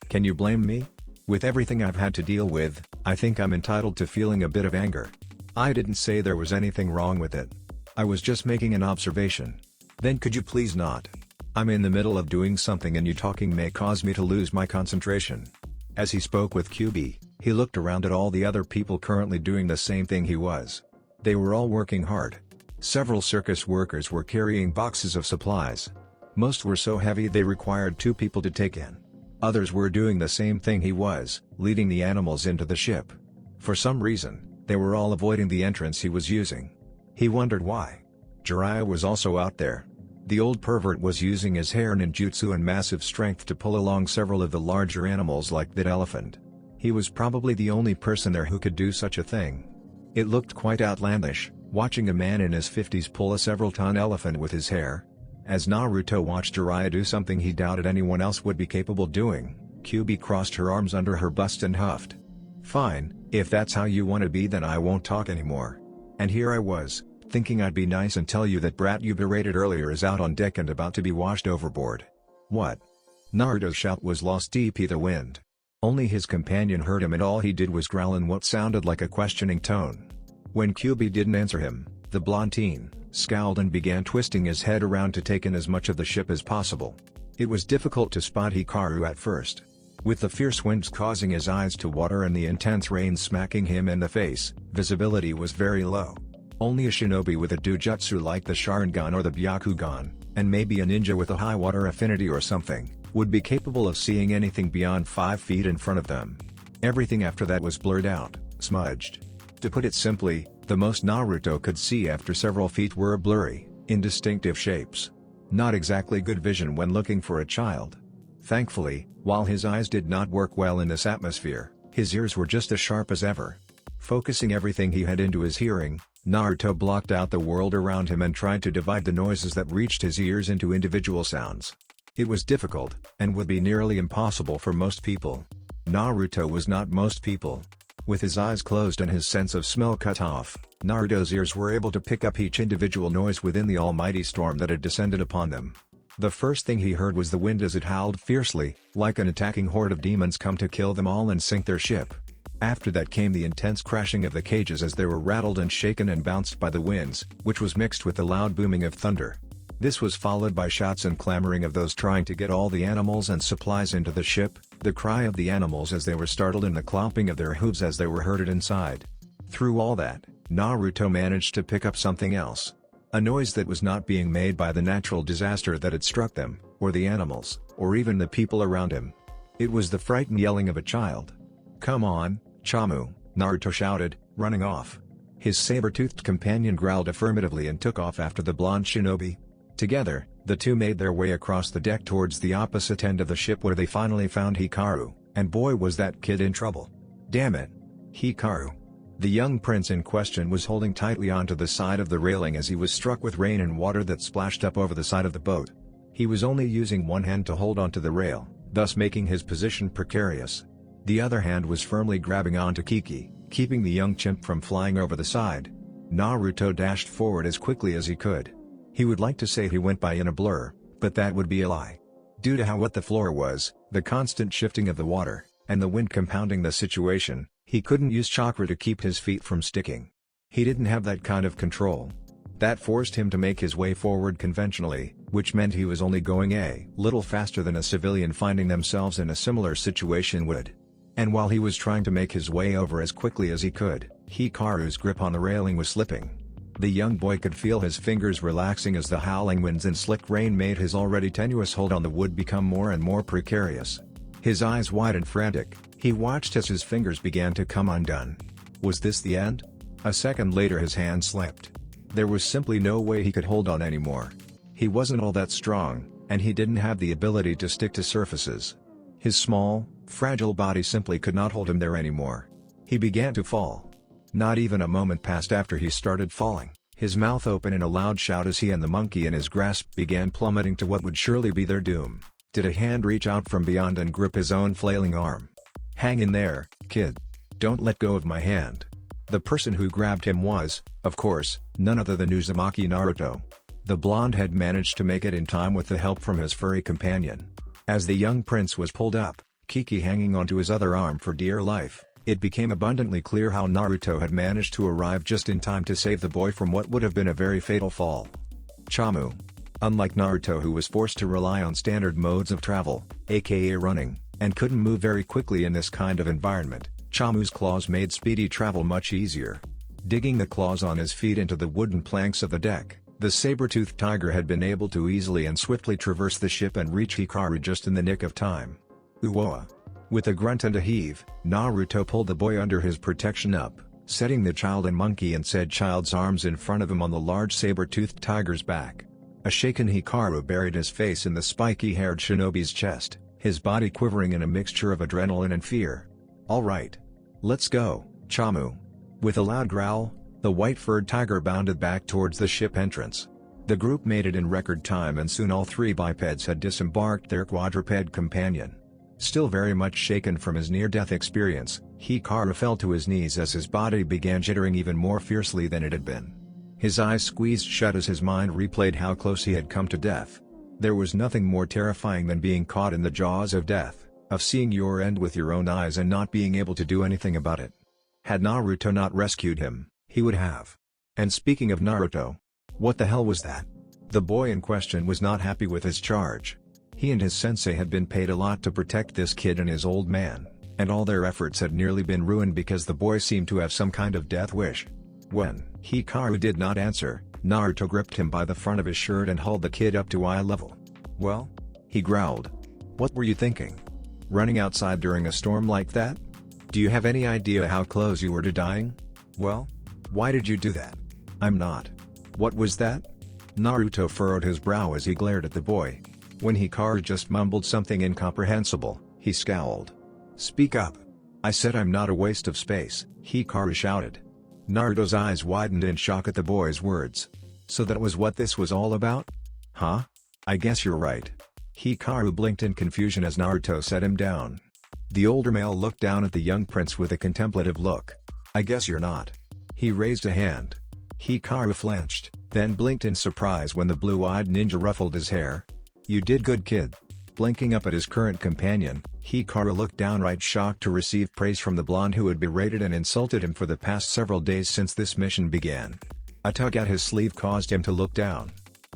Can you blame me? With everything I've had to deal with, I think I'm entitled to feeling a bit of anger. I didn't say there was anything wrong with it. I was just making an observation. Then could you please not? I'm in the middle of doing something and you talking may cause me to lose my concentration. As he spoke with QB, he looked around at all the other people currently doing the same thing he was. They were all working hard. Several circus workers were carrying boxes of supplies. Most were so heavy they required 2 people to take in. Others were doing the same thing he was, leading the animals into the ship. For some reason, they were all avoiding the entrance he was using. He wondered why. Jiraiya was also out there. The old pervert was using his hair ninjutsu and massive strength to pull along several of the larger animals like that elephant. He was probably the only person there who could do such a thing. It looked quite outlandish, watching a man in his 50s pull a several-ton elephant with his hair. As Naruto watched Jiraiya do something he doubted anyone else would be capable doing, Kyuubi crossed her arms under her bust and huffed. "Fine, if that's how you want to be, then I won't talk anymore." And here I was, thinking I'd be nice and tell you that brat you berated earlier is out on deck and about to be washed overboard. What? Naruto's shout was lost deep in the wind. Only his companion heard him, and all he did was growl in what sounded like a questioning tone. When Kyuubi didn't answer him, the blonde teen scowled and began twisting his head around to take in as much of the ship as possible. It was difficult to spot Hikaru at first. With the fierce winds causing his eyes to water and the intense rain smacking him in the face, visibility was very low. Only a shinobi with a dojutsu like the Sharingan or the Byakugan, and maybe a ninja with a high water affinity or something, would be capable of seeing anything beyond 5 feet in front of them. Everything after that was blurred out, smudged. To put it simply, the most Naruto could see after several feet were blurry, indistinctive shapes. Not exactly good vision when looking for a child. Thankfully, while his eyes did not work well in this atmosphere, his ears were just as sharp as ever. Focusing everything he had into his hearing, Naruto blocked out the world around him and tried to divide the noises that reached his ears into individual sounds. It was difficult, and would be nearly impossible for most people. Naruto was not most people. With his eyes closed and his sense of smell cut off, Naruto's ears were able to pick up each individual noise within the almighty storm that had descended upon them. The first thing he heard was the wind as it howled fiercely, like an attacking horde of demons come to kill them all and sink their ship. After that came the intense crashing of the cages as they were rattled and shaken and bounced by the winds, which was mixed with the loud booming of thunder. This was followed by shouts and clamoring of those trying to get all the animals and supplies into the ship, the cry of the animals as they were startled and the clomping of their hooves as they were herded inside. Through all that, Naruto managed to pick up something else. A noise that was not being made by the natural disaster that had struck them, or the animals, or even the people around him. It was the frightened yelling of a child. "Come on, Chamu," Naruto shouted, running off. His saber-toothed companion growled affirmatively and took off after the blonde shinobi. Together, the two made their way across the deck towards the opposite end of the ship where they finally found Hikaru, and boy was that kid in trouble. Damn it. Hikaru. The young prince in question was holding tightly onto the side of the railing as he was struck with rain and water that splashed up over the side of the boat. He was only using one hand to hold onto the rail, thus making his position precarious. The other hand was firmly grabbing onto Kiki, keeping the young chimp from flying over the side. Naruto dashed forward as quickly as he could. He would like to say he went by in a blur, but that would be a lie. Due to how wet the floor was, the constant shifting of the water, and the wind compounding the situation, he couldn't use chakra to keep his feet from sticking. He didn't have that kind of control. That forced him to make his way forward conventionally, which meant he was only going a little faster than a civilian finding themselves in a similar situation would. And while he was trying to make his way over as quickly as he could, Hikaru's grip on the railing was slipping. The young boy could feel his fingers relaxing as the howling winds and slick rain made his already tenuous hold on the wood become more and more precarious. His eyes wide and frantic, he watched as his fingers began to come undone. Was this the end? A second later his hand slipped. There was simply no way he could hold on anymore. He wasn't all that strong, and he didn't have the ability to stick to surfaces. His small, fragile body simply could not hold him there anymore. He began to fall. Not even a moment passed after he started falling, his mouth open in a loud shout as he and the monkey in his grasp began plummeting to what would surely be their doom. Did a hand reach out from beyond and grip his own flailing arm? "Hang in there, kid. Don't let go of my hand." The person who grabbed him was, of course, none other than Uzumaki Naruto. The blonde had managed to make it in time with the help from his furry companion. As the young prince was pulled up, Kiki hanging onto his other arm for dear life, it became abundantly clear how Naruto had managed to arrive just in time to save the boy from what would have been a very fatal fall. Chamu. Unlike Naruto, who was forced to rely on standard modes of travel, aka running, and couldn't move very quickly in this kind of environment, Chamu's claws made speedy travel much easier. Digging the claws on his feet into the wooden planks of the deck, the saber-toothed tiger had been able to easily and swiftly traverse the ship and reach Hikaru just in the nick of time. Uoa. With a grunt and a heave, Naruto pulled the boy under his protection up, setting the child and monkey and said child's arms in front of him on the large saber-toothed tiger's back. A shaken Hikaru buried his face in the spiky-haired shinobi's chest, his body quivering in a mixture of adrenaline and fear. Alright. Let's go, Chamu. With a loud growl, the white-furred tiger bounded back towards the ship entrance. The group made it in record time and soon all three bipeds had disembarked their quadruped companion. Still very much shaken from his near-death experience, Hikaru fell to his knees as his body began jittering even more fiercely than it had been. His eyes squeezed shut as his mind replayed how close he had come to death. There was nothing more terrifying than being caught in the jaws of death, of seeing your end with your own eyes and not being able to do anything about it. Had Naruto not rescued him, he would have. And speaking of Naruto, what the hell was that? The boy in question was not happy with his charge. He and his sensei had been paid a lot to protect this kid and his old man, and all their efforts had nearly been ruined because the boy seemed to have some kind of death wish. When Hikaru did not answer, Naruto gripped him by the front of his shirt and hauled the kid up to eye level. "Well?" he growled. "What were you thinking? Running outside during a storm like that? Do you have any idea how close you were to dying? Well? Why did you do that?" "I'm not." "What was that?" Naruto furrowed his brow as he glared at the boy. When Hikaru just mumbled something incomprehensible, he scowled. "Speak up. I said I'm not a waste of space," Hikaru shouted. Naruto's eyes widened in shock at the boy's words. So that was what this was all about? Huh? I guess you're right. Hikaru blinked in confusion as Naruto set him down. The older male looked down at the young prince with a contemplative look. "I guess you're not." He raised a hand. Hikaru flinched, then blinked in surprise when the blue-eyed ninja ruffled his hair. "You did good, kid." Blinking up at his current companion, Hikaru looked downright shocked to receive praise from the blonde who had berated and insulted him for the past several days since this mission began. A tug at his sleeve caused him to look down.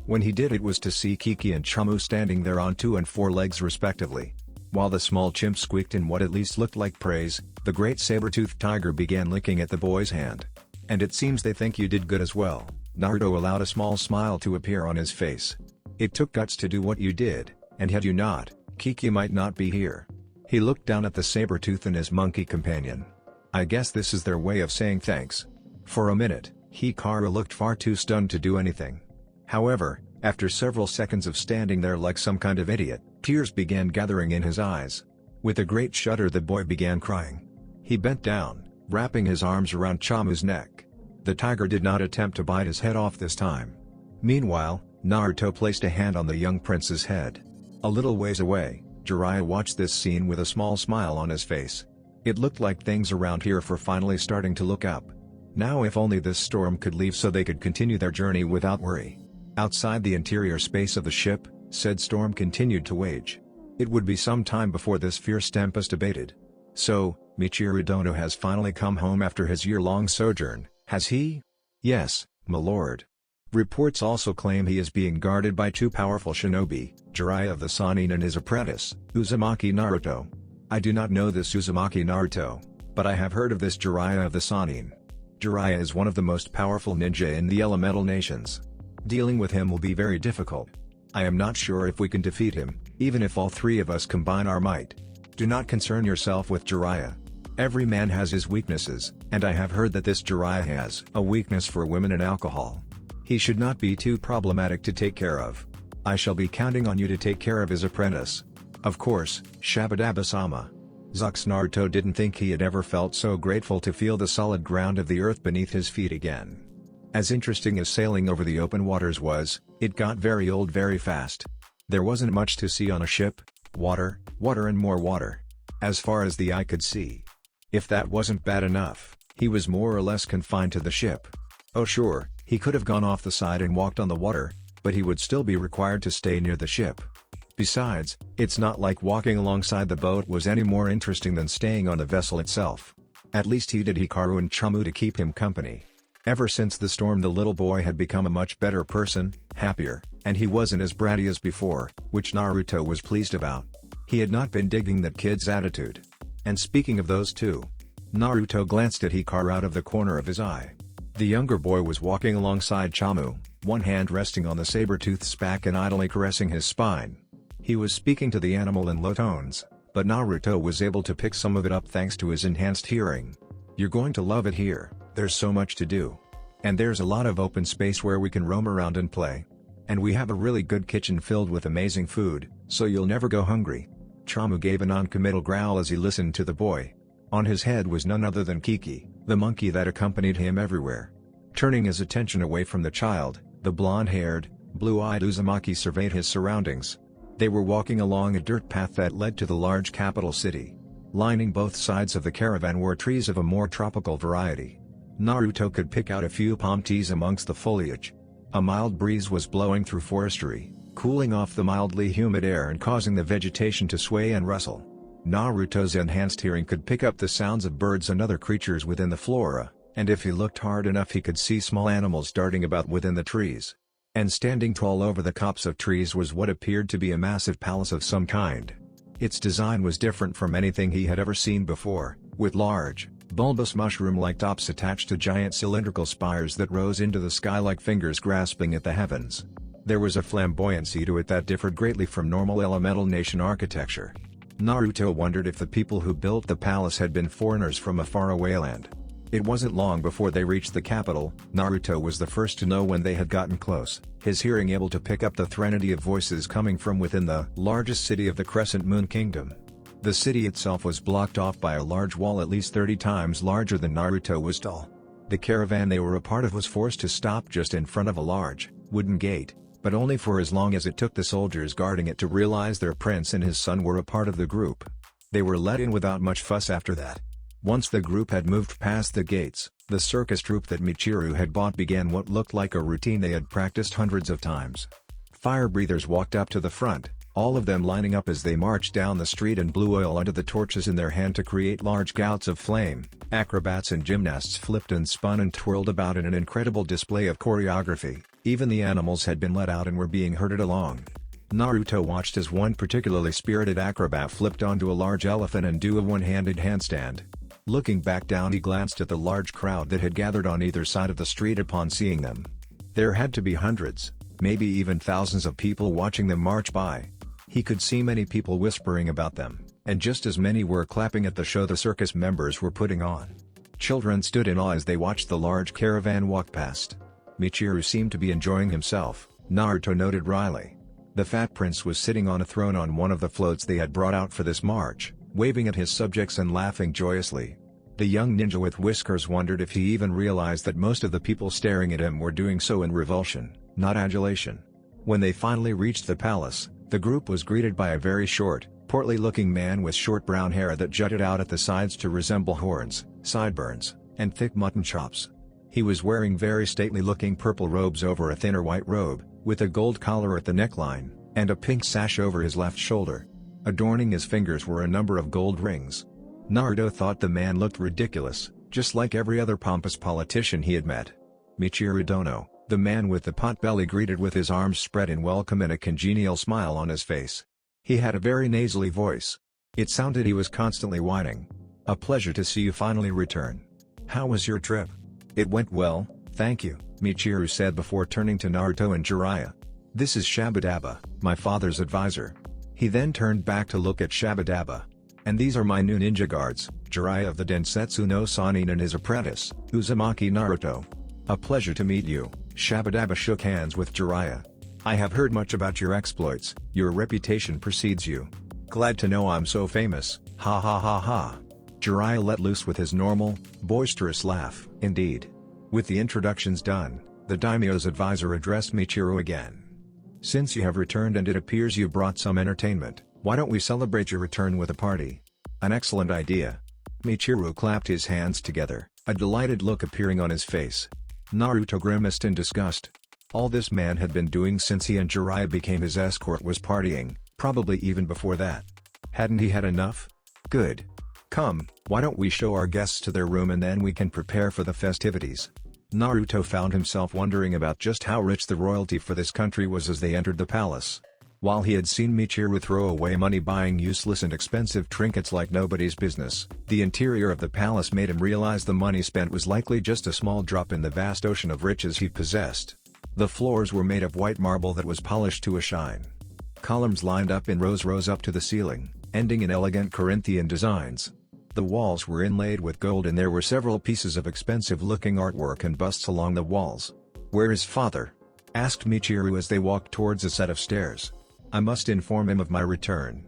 When he did, it was to see Kiki and Chamu standing there on 2 and 4 legs respectively. While the small chimp squeaked in what at least looked like praise, the great saber-toothed tiger began licking at the boy's hand. "And it seems they think you did good as well." Naruto allowed a small smile to appear on his face. "It took guts to do what you did, and had you not, Kiki might not be here." He looked down at the saber-tooth and his monkey companion. "I guess this is their way of saying thanks." For a minute, Hikaru looked far too stunned to do anything. However, after several seconds of standing there like some kind of idiot, tears began gathering in his eyes. With a great shudder, the boy began crying. He bent down, wrapping his arms around Chamu's neck. The tiger did not attempt to bite his head off this time. Meanwhile, Naruto placed a hand on the young prince's head. A little ways away, Jiraiya watched this scene with a small smile on his face. It looked like things around here were finally starting to look up. Now if only this storm could leave so they could continue their journey without worry. Outside the interior space of the ship, said storm continued to wage. It would be some time before this fierce tempest abated. "So, Michiru Dono has finally come home after his year-long sojourn, has he?" "Yes, my lord." Reports also claim he is being guarded by 2 powerful shinobi, Jiraiya of the Sannin and his apprentice, Uzumaki Naruto. I do not know this Uzumaki Naruto, but I have heard of this Jiraiya of the Sannin. Jiraiya is one of the most powerful ninja in the elemental nations. Dealing with him will be very difficult. I am not sure if we can defeat him, even if all 3 of us combine our might. Do not concern yourself with Jiraiya. Every man has his weaknesses, and I have heard that this Jiraiya has a weakness for women and alcohol. He should not be too problematic to take care of. I shall be counting on you to take care of his apprentice. Of course, Shabadaba-sama. Zux Naruto didn't think he had ever felt so grateful to feel the solid ground of the earth beneath his feet again. As interesting as sailing over the open waters was, it got very old very fast. There wasn't much to see on a ship: water, water and more water. As far as the eye could see. If that wasn't bad enough, he was more or less confined to the ship. Oh sure, he could have gone off the side and walked on the water, but he would still be required to stay near the ship. Besides, it's not like walking alongside the boat was any more interesting than staying on the vessel itself. At least he did Hikaru and Chamu to keep him company. Ever since the storm, the little boy had become a much better person, happier, and he wasn't as bratty as before, which Naruto was pleased about. He had not been digging that kid's attitude. And speaking of those two, Naruto glanced at Hikaru out of the corner of his eye. The younger boy was walking alongside Chamu, one hand resting on the saber-tooth's back and idly caressing his spine. He was speaking to the animal in low tones, but Naruto was able to pick some of it up thanks to his enhanced hearing. "You're going to love it here. There's so much to do. And there's a lot of open space where we can roam around and play. And we have a really good kitchen filled with amazing food, so you'll never go hungry." Chamu gave a non-committal growl as he listened to the boy. On his head was none other than Kiki, the monkey that accompanied him everywhere. Turning his attention away from the child, the blonde-haired, blue-eyed Uzumaki surveyed his surroundings. They were walking along a dirt path that led to the large capital city. Lining both sides of the caravan were trees of a more tropical variety. Naruto could pick out a few palm trees amongst the foliage. A mild breeze was blowing through forestry, cooling off the mildly humid air and causing the vegetation to sway and rustle. Naruto's enhanced hearing could pick up the sounds of birds and other creatures within the flora, and if he looked hard enough he could see small animals darting about within the trees. And standing tall over the copse of trees was what appeared to be a massive palace of some kind. Its design was different from anything he had ever seen before, with large, bulbous mushroom-like tops attached to giant cylindrical spires that rose into the sky like fingers grasping at the heavens. There was a flamboyancy to it that differed greatly from normal elemental nation architecture. Naruto wondered if the people who built the palace had been foreigners from a faraway land. It wasn't long before they reached the capital. Naruto was the first to know when they had gotten close, his hearing able to pick up the threnody of voices coming from within the largest city of the Crescent Moon Kingdom. The city itself was blocked off by a large wall at least 30 times larger than Naruto was tall. The caravan they were a part of was forced to stop just in front of a large, wooden gate, but only for as long as it took the soldiers guarding it to realize their prince and his son were a part of the group. They were let in without much fuss after that. Once the group had moved past the gates, the circus troupe that Michiru had bought began what looked like a routine they had practiced hundreds of times. Fire breathers walked up to the front, all of them lining up as they marched down the street and blew oil onto the torches in their hand to create large gouts of flame. Acrobats and gymnasts flipped and spun and twirled about in an incredible display of choreography. Even the animals had been let out and were being herded along. Naruto watched as one particularly spirited acrobat flipped onto a large elephant and do a one-handed handstand. Looking back down he glanced at the large crowd that had gathered on either side of the street upon seeing them. There had to be hundreds, maybe even thousands of people watching them march by. He could see many people whispering about them, and just as many were clapping at the show the circus members were putting on. Children stood in awe as they watched the large caravan walk past. Michiru seemed to be enjoying himself, Naruto noted wryly. The fat prince was sitting on a throne on one of the floats they had brought out for this march, waving at his subjects and laughing joyously. The young ninja with whiskers wondered if he even realized that most of the people staring at him were doing so in revulsion, not adulation. When they finally reached the palace, the group was greeted by a very short, portly-looking man with short brown hair that jutted out at the sides to resemble horns, sideburns, and thick mutton chops. He was wearing very stately-looking purple robes over a thinner white robe, with a gold collar at the neckline, and a pink sash over his left shoulder. Adorning his fingers were a number of gold rings. Naruto thought the man looked ridiculous, just like every other pompous politician he had met. Michiru Dono, the man with the pot belly, greeted with his arms spread in welcome and a congenial smile on his face. He had a very nasally voice. It sounded he was constantly whining. "A pleasure to see you finally return. How was your trip?" "It went well, thank you," Michiru said before turning to Naruto and Jiraiya. "This is Shabadaba, my father's advisor." He then turned back to look at Shabadaba. "And these are my new ninja guards, Jiraiya of the Densetsu no Sannin and his apprentice, Uzumaki Naruto." "A pleasure to meet you." Shabadaba shook hands with Jiraiya. "I have heard much about your exploits, your reputation precedes you. Glad to know I'm so famous, ha ha ha ha." Jiraiya let loose with his normal, boisterous laugh. "Indeed." With the introductions done, the daimyo's advisor addressed Michiru again. "Since you have returned and it appears you brought some entertainment, why don't we celebrate your return with a party?" "An excellent idea." Michiru clapped his hands together, a delighted look appearing on his face. Naruto grimaced in disgust. All this man had been doing since he and Jiraiya became his escort was partying, probably even before that. Hadn't he had enough? Good. Come, why don't we show our guests to their room and then we can prepare for the festivities. Naruto found himself wondering about just how rich the royalty for this country was as they entered the palace. While he had seen Michiru throw away money buying useless and expensive trinkets like nobody's business, the interior of the palace made him realize the money spent was likely just a small drop in the vast ocean of riches he possessed. The floors were made of white marble that was polished to a shine. Columns lined up in rows rose up to the ceiling, ending in elegant Corinthian designs. The walls were inlaid with gold and there were several pieces of expensive-looking artwork and busts along the walls. "Where is father?" asked Michiru as they walked towards a set of stairs. "I must inform him of my return."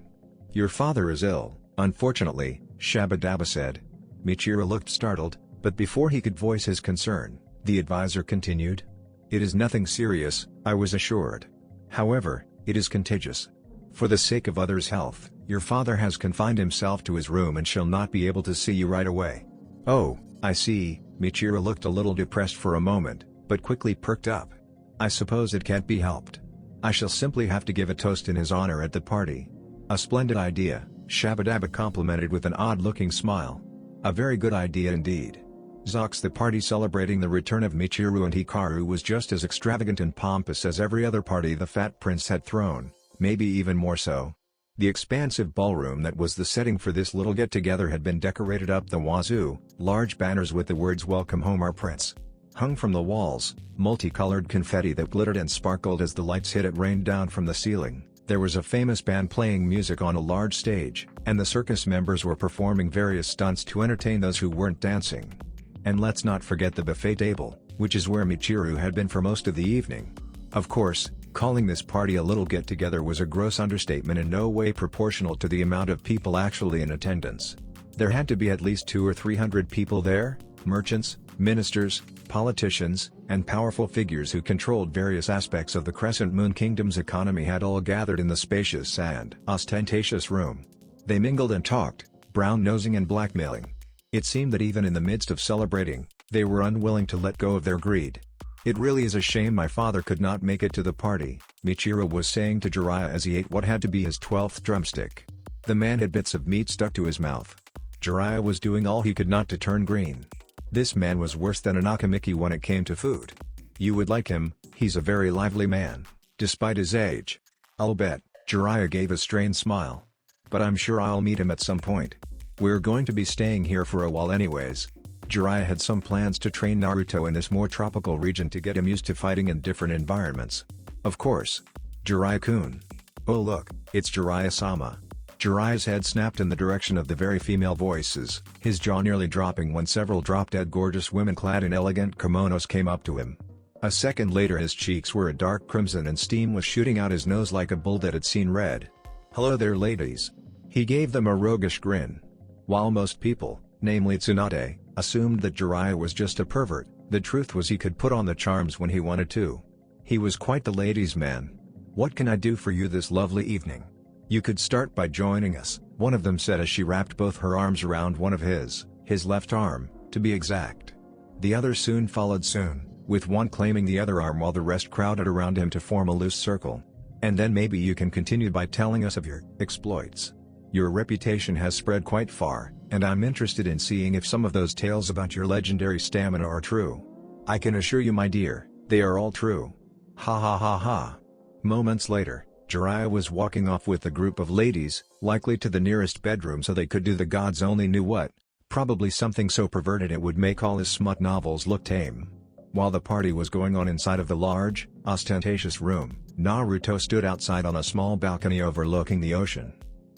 "Your father is ill, unfortunately," Shabadaba said. Michiru looked startled, but before he could voice his concern, the advisor continued. It is nothing serious, I was assured. However, it is contagious. For the sake of others' health, your father has confined himself to his room and shall not be able to see you right away. Oh, I see. Michiru looked a little depressed for a moment, but quickly perked up. I suppose it can't be helped. I shall simply have to give a toast in his honor at the party. A splendid idea, Shabadaba complimented with an odd-looking smile. A very good idea indeed. Zox, the party celebrating the return of Michiru and Hikaru was just as extravagant and pompous as every other party the Fat Prince had thrown, maybe even more so. The expansive ballroom that was the setting for this little get-together had been decorated up the wazoo, large banners with the words "Welcome home our prince" hung from the walls, multicolored confetti that glittered and sparkled as the lights hit it rained down from the ceiling. There was a famous band playing music on a large stage, and the circus members were performing various stunts to entertain those who weren't dancing. And let's not forget the buffet table, which is where Michiru had been for most of the evening. Of course, calling this party a little get-together was a gross understatement in no way proportional to the amount of people actually in attendance. There had to be at least 200 or 300 people there, merchants, ministers, politicians, and powerful figures who controlled various aspects of the Crescent Moon Kingdom's economy had all gathered in the spacious and ostentatious room. They mingled and talked, brown-nosing and blackmailing. It seemed that even in the midst of celebrating, they were unwilling to let go of their greed. It really is a shame my father could not make it to the party, Michiru was saying to Jiraiya as he ate what had to be his 12th drumstick. The man had bits of meat stuck to his mouth. Jiraiya was doing all he could not to turn green. This man was worse than a Nakamiki when it came to food. You would like him, he's a very lively man, despite his age. I'll bet. Jiraiya gave a strained smile. But I'm sure I'll meet him at some point. We're going to be staying here for a while anyways. Jiraiya had some plans to train Naruto in this more tropical region to get him used to fighting in different environments. Of course. Jiraiya-kun. Oh look, it's Jiraiya-sama. Jiraiya's head snapped in the direction of the very female voices, his jaw nearly dropping when several drop-dead gorgeous women clad in elegant kimonos came up to him. A second later his cheeks were a dark crimson and steam was shooting out his nose like a bull that had seen red. Hello there ladies. He gave them a roguish grin. While most people, namely Tsunade, assumed that Jiraiya was just a pervert, the truth was he could put on the charms when he wanted to. He was quite the ladies' man. What can I do for you this lovely evening? You could start by joining us, one of them said as she wrapped both her arms around one of his left arm, to be exact. The other soon followed with one claiming the other arm while the rest crowded around him to form a loose circle. And then maybe you can continue by telling us of your exploits. Your reputation has spread quite far, and I'm interested in seeing if some of those tales about your legendary stamina are true. I can assure you my dear, they are all true. Ha ha ha ha. Moments later, Jiraiya was walking off with a group of ladies, likely to the nearest bedroom so they could do the gods only knew what, probably something so perverted it would make all his smut novels look tame. While the party was going on inside of the large, ostentatious room, Naruto stood outside on a small balcony overlooking the ocean.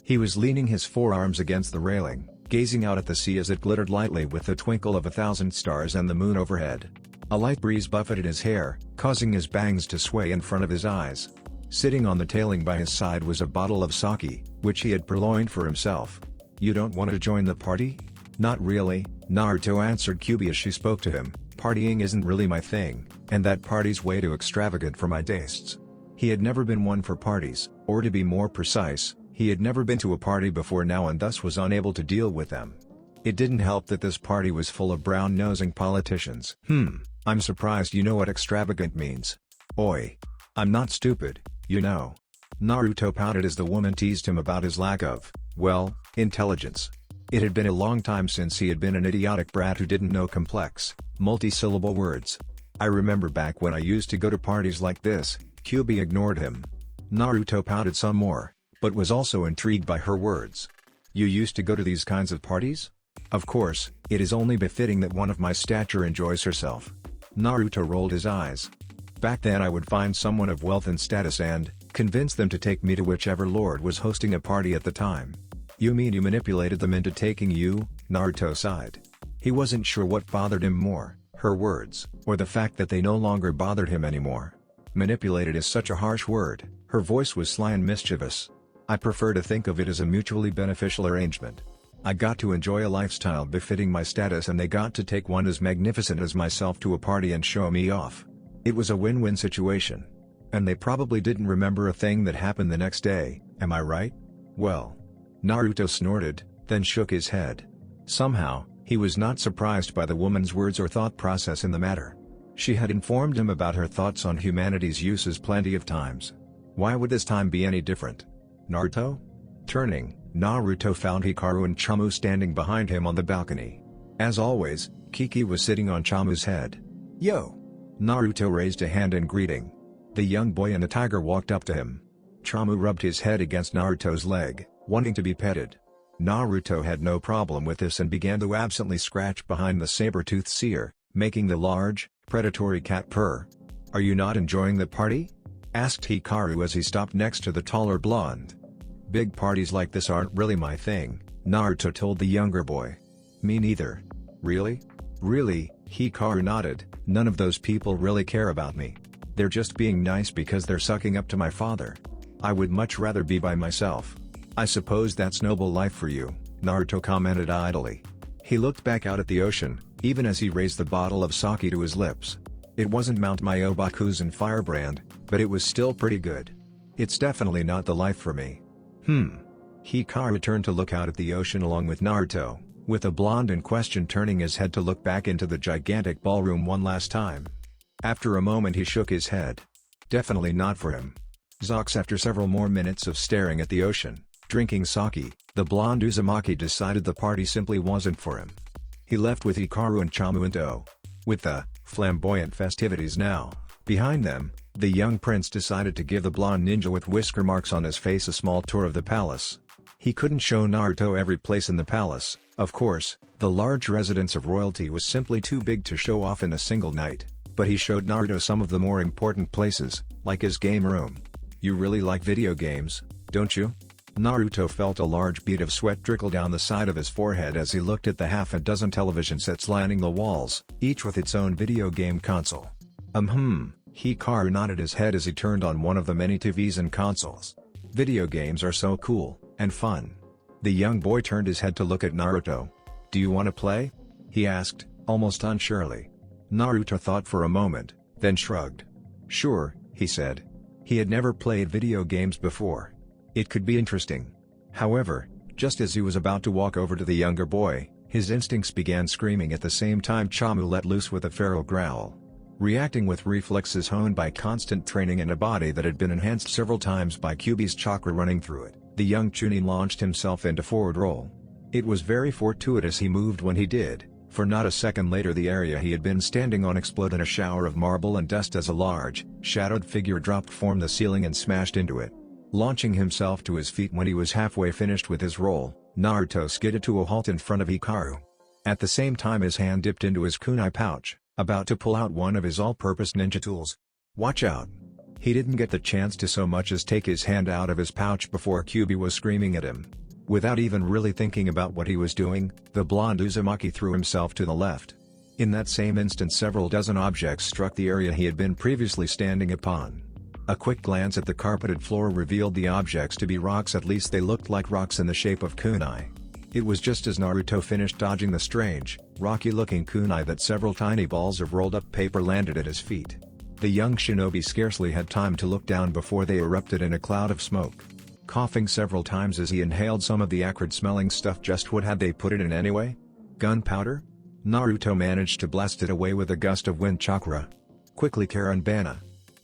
He was leaning his forearms against the railing, gazing out at the sea as it glittered lightly with the twinkle of 1,000 stars and the moon overhead. A light breeze buffeted his hair, causing his bangs to sway in front of his eyes. Sitting on the tailing by his side was a bottle of sake, which he had purloined for himself. You don't want to join the party? Not really, Naruto answered Kyubi as she spoke to him. Partying isn't really my thing, and that party's way too extravagant for my tastes. He had never been one for parties, or to be more precise, he had never been to a party before now and thus was unable to deal with them. It didn't help that this party was full of brown-nosing politicians. I'm surprised you know what extravagant means. Oi. I'm not stupid, you know. Naruto pouted as the woman teased him about his lack of, well, intelligence. It had been a long time since he had been an idiotic brat who didn't know complex, multi-syllable words. I remember back when I used to go to parties like this. Kyubi ignored him. Naruto pouted some more, but was also intrigued by her words. You used to go to these kinds of parties? Of course, it is only befitting that one of my stature enjoys herself. Naruto rolled his eyes. Back then I would find someone of wealth and status and convince them to take me to whichever lord was hosting a party at the time. You mean you manipulated them into taking you? Naruto sighed. He wasn't sure what bothered him more, her words, or the fact that they no longer bothered him anymore. Manipulated is such a harsh word. Her voice was sly and mischievous. I prefer to think of it as a mutually beneficial arrangement. I got to enjoy a lifestyle befitting my status and they got to take one as magnificent as myself to a party and show me off. It was a win-win situation. And they probably didn't remember a thing that happened the next day, am I right? Well. Naruto snorted, then shook his head. Somehow, he was not surprised by the woman's words or thought process in the matter. She had informed him about her thoughts on humanity's uses plenty of times. Why would this time be any different? Naruto? Turning, Naruto found Hikaru and Chamu standing behind him on the balcony. As always, Kiki was sitting on Chamu's head. Yo! Naruto raised a hand in greeting. The young boy and the tiger walked up to him. Chamu rubbed his head against Naruto's leg, wanting to be petted. Naruto had no problem with this and began to absently scratch behind the saber-toothed seer, making the large, predatory cat purr. Are you not enjoying the party? Asked Hikaru as he stopped next to the taller blonde. Big parties like this aren't really my thing, Naruto told the younger boy. Me neither. Really? Really, Hikaru nodded, none of those people really care about me. They're just being nice because they're sucking up to my father. I would much rather be by myself. I suppose that's noble life for you, Naruto commented idly. He looked back out at the ocean, even as he raised the bottle of sake to his lips. It wasn't Mount Myobakuzen firebrand, but it was still pretty good. It's definitely not the life for me. Hikaru turned to look out at the ocean along with Naruto, with the blonde in question turning his head to look back into the gigantic ballroom one last time. After a moment he shook his head. Definitely not for him. Zox. After several more minutes of staring at the ocean, drinking sake, the blonde Uzumaki decided the party simply wasn't for him. He left with Hikaru and Chamu in tow. With the flamboyant festivities now behind them, the young prince decided to give the blonde ninja with whisker marks on his face a small tour of the palace. He couldn't show Naruto every place in the palace, of course, the large residence of royalty was simply too big to show off in a single night, but he showed Naruto some of the more important places, like his game room. You really like video games, don't you? Naruto felt a large bead of sweat trickle down the side of his forehead as he looked at the half a dozen television sets lining the walls, each with its own video game console. Hikaru nodded his head as he turned on one of the many TVs and consoles. Video games are so cool, and fun. The young boy turned his head to look at Naruto. Do you want to play? He asked, almost unsurely. Naruto thought for a moment, then shrugged. Sure, he said. He had never played video games before. It could be interesting. However, just as he was about to walk over to the younger boy, his instincts began screaming at the same time Chamu let loose with a feral growl. Reacting with reflexes honed by constant training and a body that had been enhanced several times by Kyuubi's chakra running through it, the young Chunin launched himself into forward roll. It was very fortuitous he moved when he did, for not a second later the area he had been standing on exploded in a shower of marble and dust as a large, shadowed figure dropped from the ceiling and smashed into it. Launching himself to his feet when he was halfway finished with his roll, Naruto skidded to a halt in front of Hikaru. At the same time his hand dipped into his kunai pouch, about to pull out one of his all-purpose ninja tools. Watch out! He didn't get the chance to so much as take his hand out of his pouch before Kyuubi was screaming at him. Without even really thinking about what he was doing, the blonde Uzumaki threw himself to the left. In that same instant several dozen objects struck the area he had been previously standing upon. A quick glance at the carpeted floor revealed the objects to be rocks, at least they looked like rocks in the shape of kunai. It was just as Naruto finished dodging the strange, rocky-looking kunai that several tiny balls of rolled-up paper landed at his feet. The young shinobi scarcely had time to look down before they erupted in a cloud of smoke. Coughing several times as he inhaled some of the acrid-smelling stuff, just what had they put it in anyway? Gunpowder? Naruto managed to blast it away with a gust of wind chakra. Quickly Karanbana.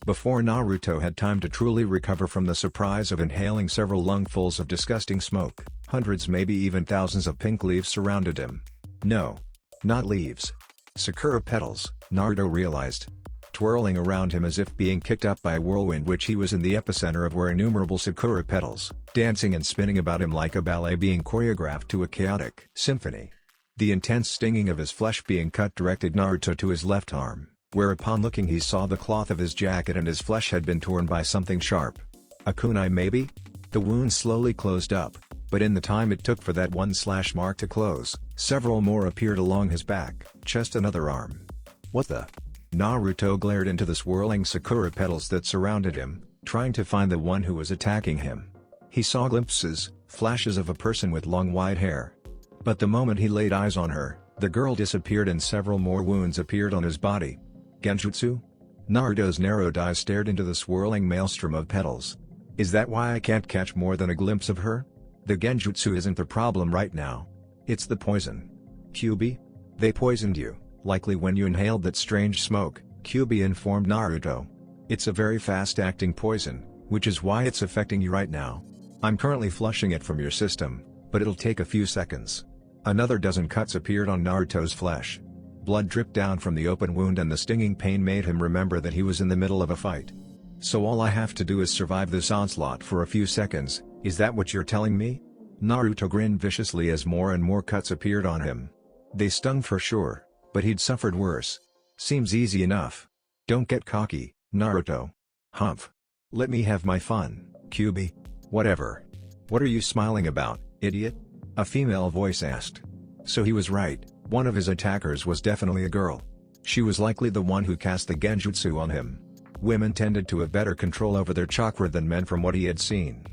Before Naruto had time to truly recover from the surprise of inhaling several lungfuls of disgusting smoke, hundreds, maybe even thousands of pink leaves surrounded him. No. Not leaves. Sakura petals, Naruto realized. Twirling around him as if being kicked up by a whirlwind, which he was in the epicenter of, were innumerable sakura petals, dancing and spinning about him like a ballet being choreographed to a chaotic symphony. The intense stinging of his flesh being cut directed Naruto to his left arm, where upon looking he saw the cloth of his jacket and his flesh had been torn by something sharp. A kunai maybe? The wound slowly closed up, but in the time it took for that one slash mark to close, several more appeared along his back, chest and other arm. What the? Naruto glared into the swirling sakura petals that surrounded him, trying to find the one who was attacking him. He saw glimpses, flashes of a person with long white hair. But the moment he laid eyes on her, the girl disappeared and several more wounds appeared on his body. Genjutsu? Naruto's narrowed eyes stared into the swirling maelstrom of petals. Is that why I can't catch more than a glimpse of her? The genjutsu isn't the problem right now. It's the poison. Kyuubi? They poisoned you, likely when you inhaled that strange smoke, Kyuubi informed Naruto. It's a very fast-acting poison, which is why it's affecting you right now. I'm currently flushing it from your system, but it'll take a few seconds. Another dozen cuts appeared on Naruto's flesh. Blood dripped down from the open wound and the stinging pain made him remember that he was in the middle of a fight. So all I have to do is survive this onslaught for a few seconds, is that what you're telling me? Naruto grinned viciously as more and more cuts appeared on him. They stung for sure, but he'd suffered worse. Seems easy enough. Don't get cocky, Naruto. Humph. Let me have my fun, Kyuubi. Whatever. What are you smiling about, idiot? A female voice asked. So he was right, one of his attackers was definitely a girl. She was likely the one who cast the genjutsu on him. Women tended to have better control over their chakra than men from what he had seen.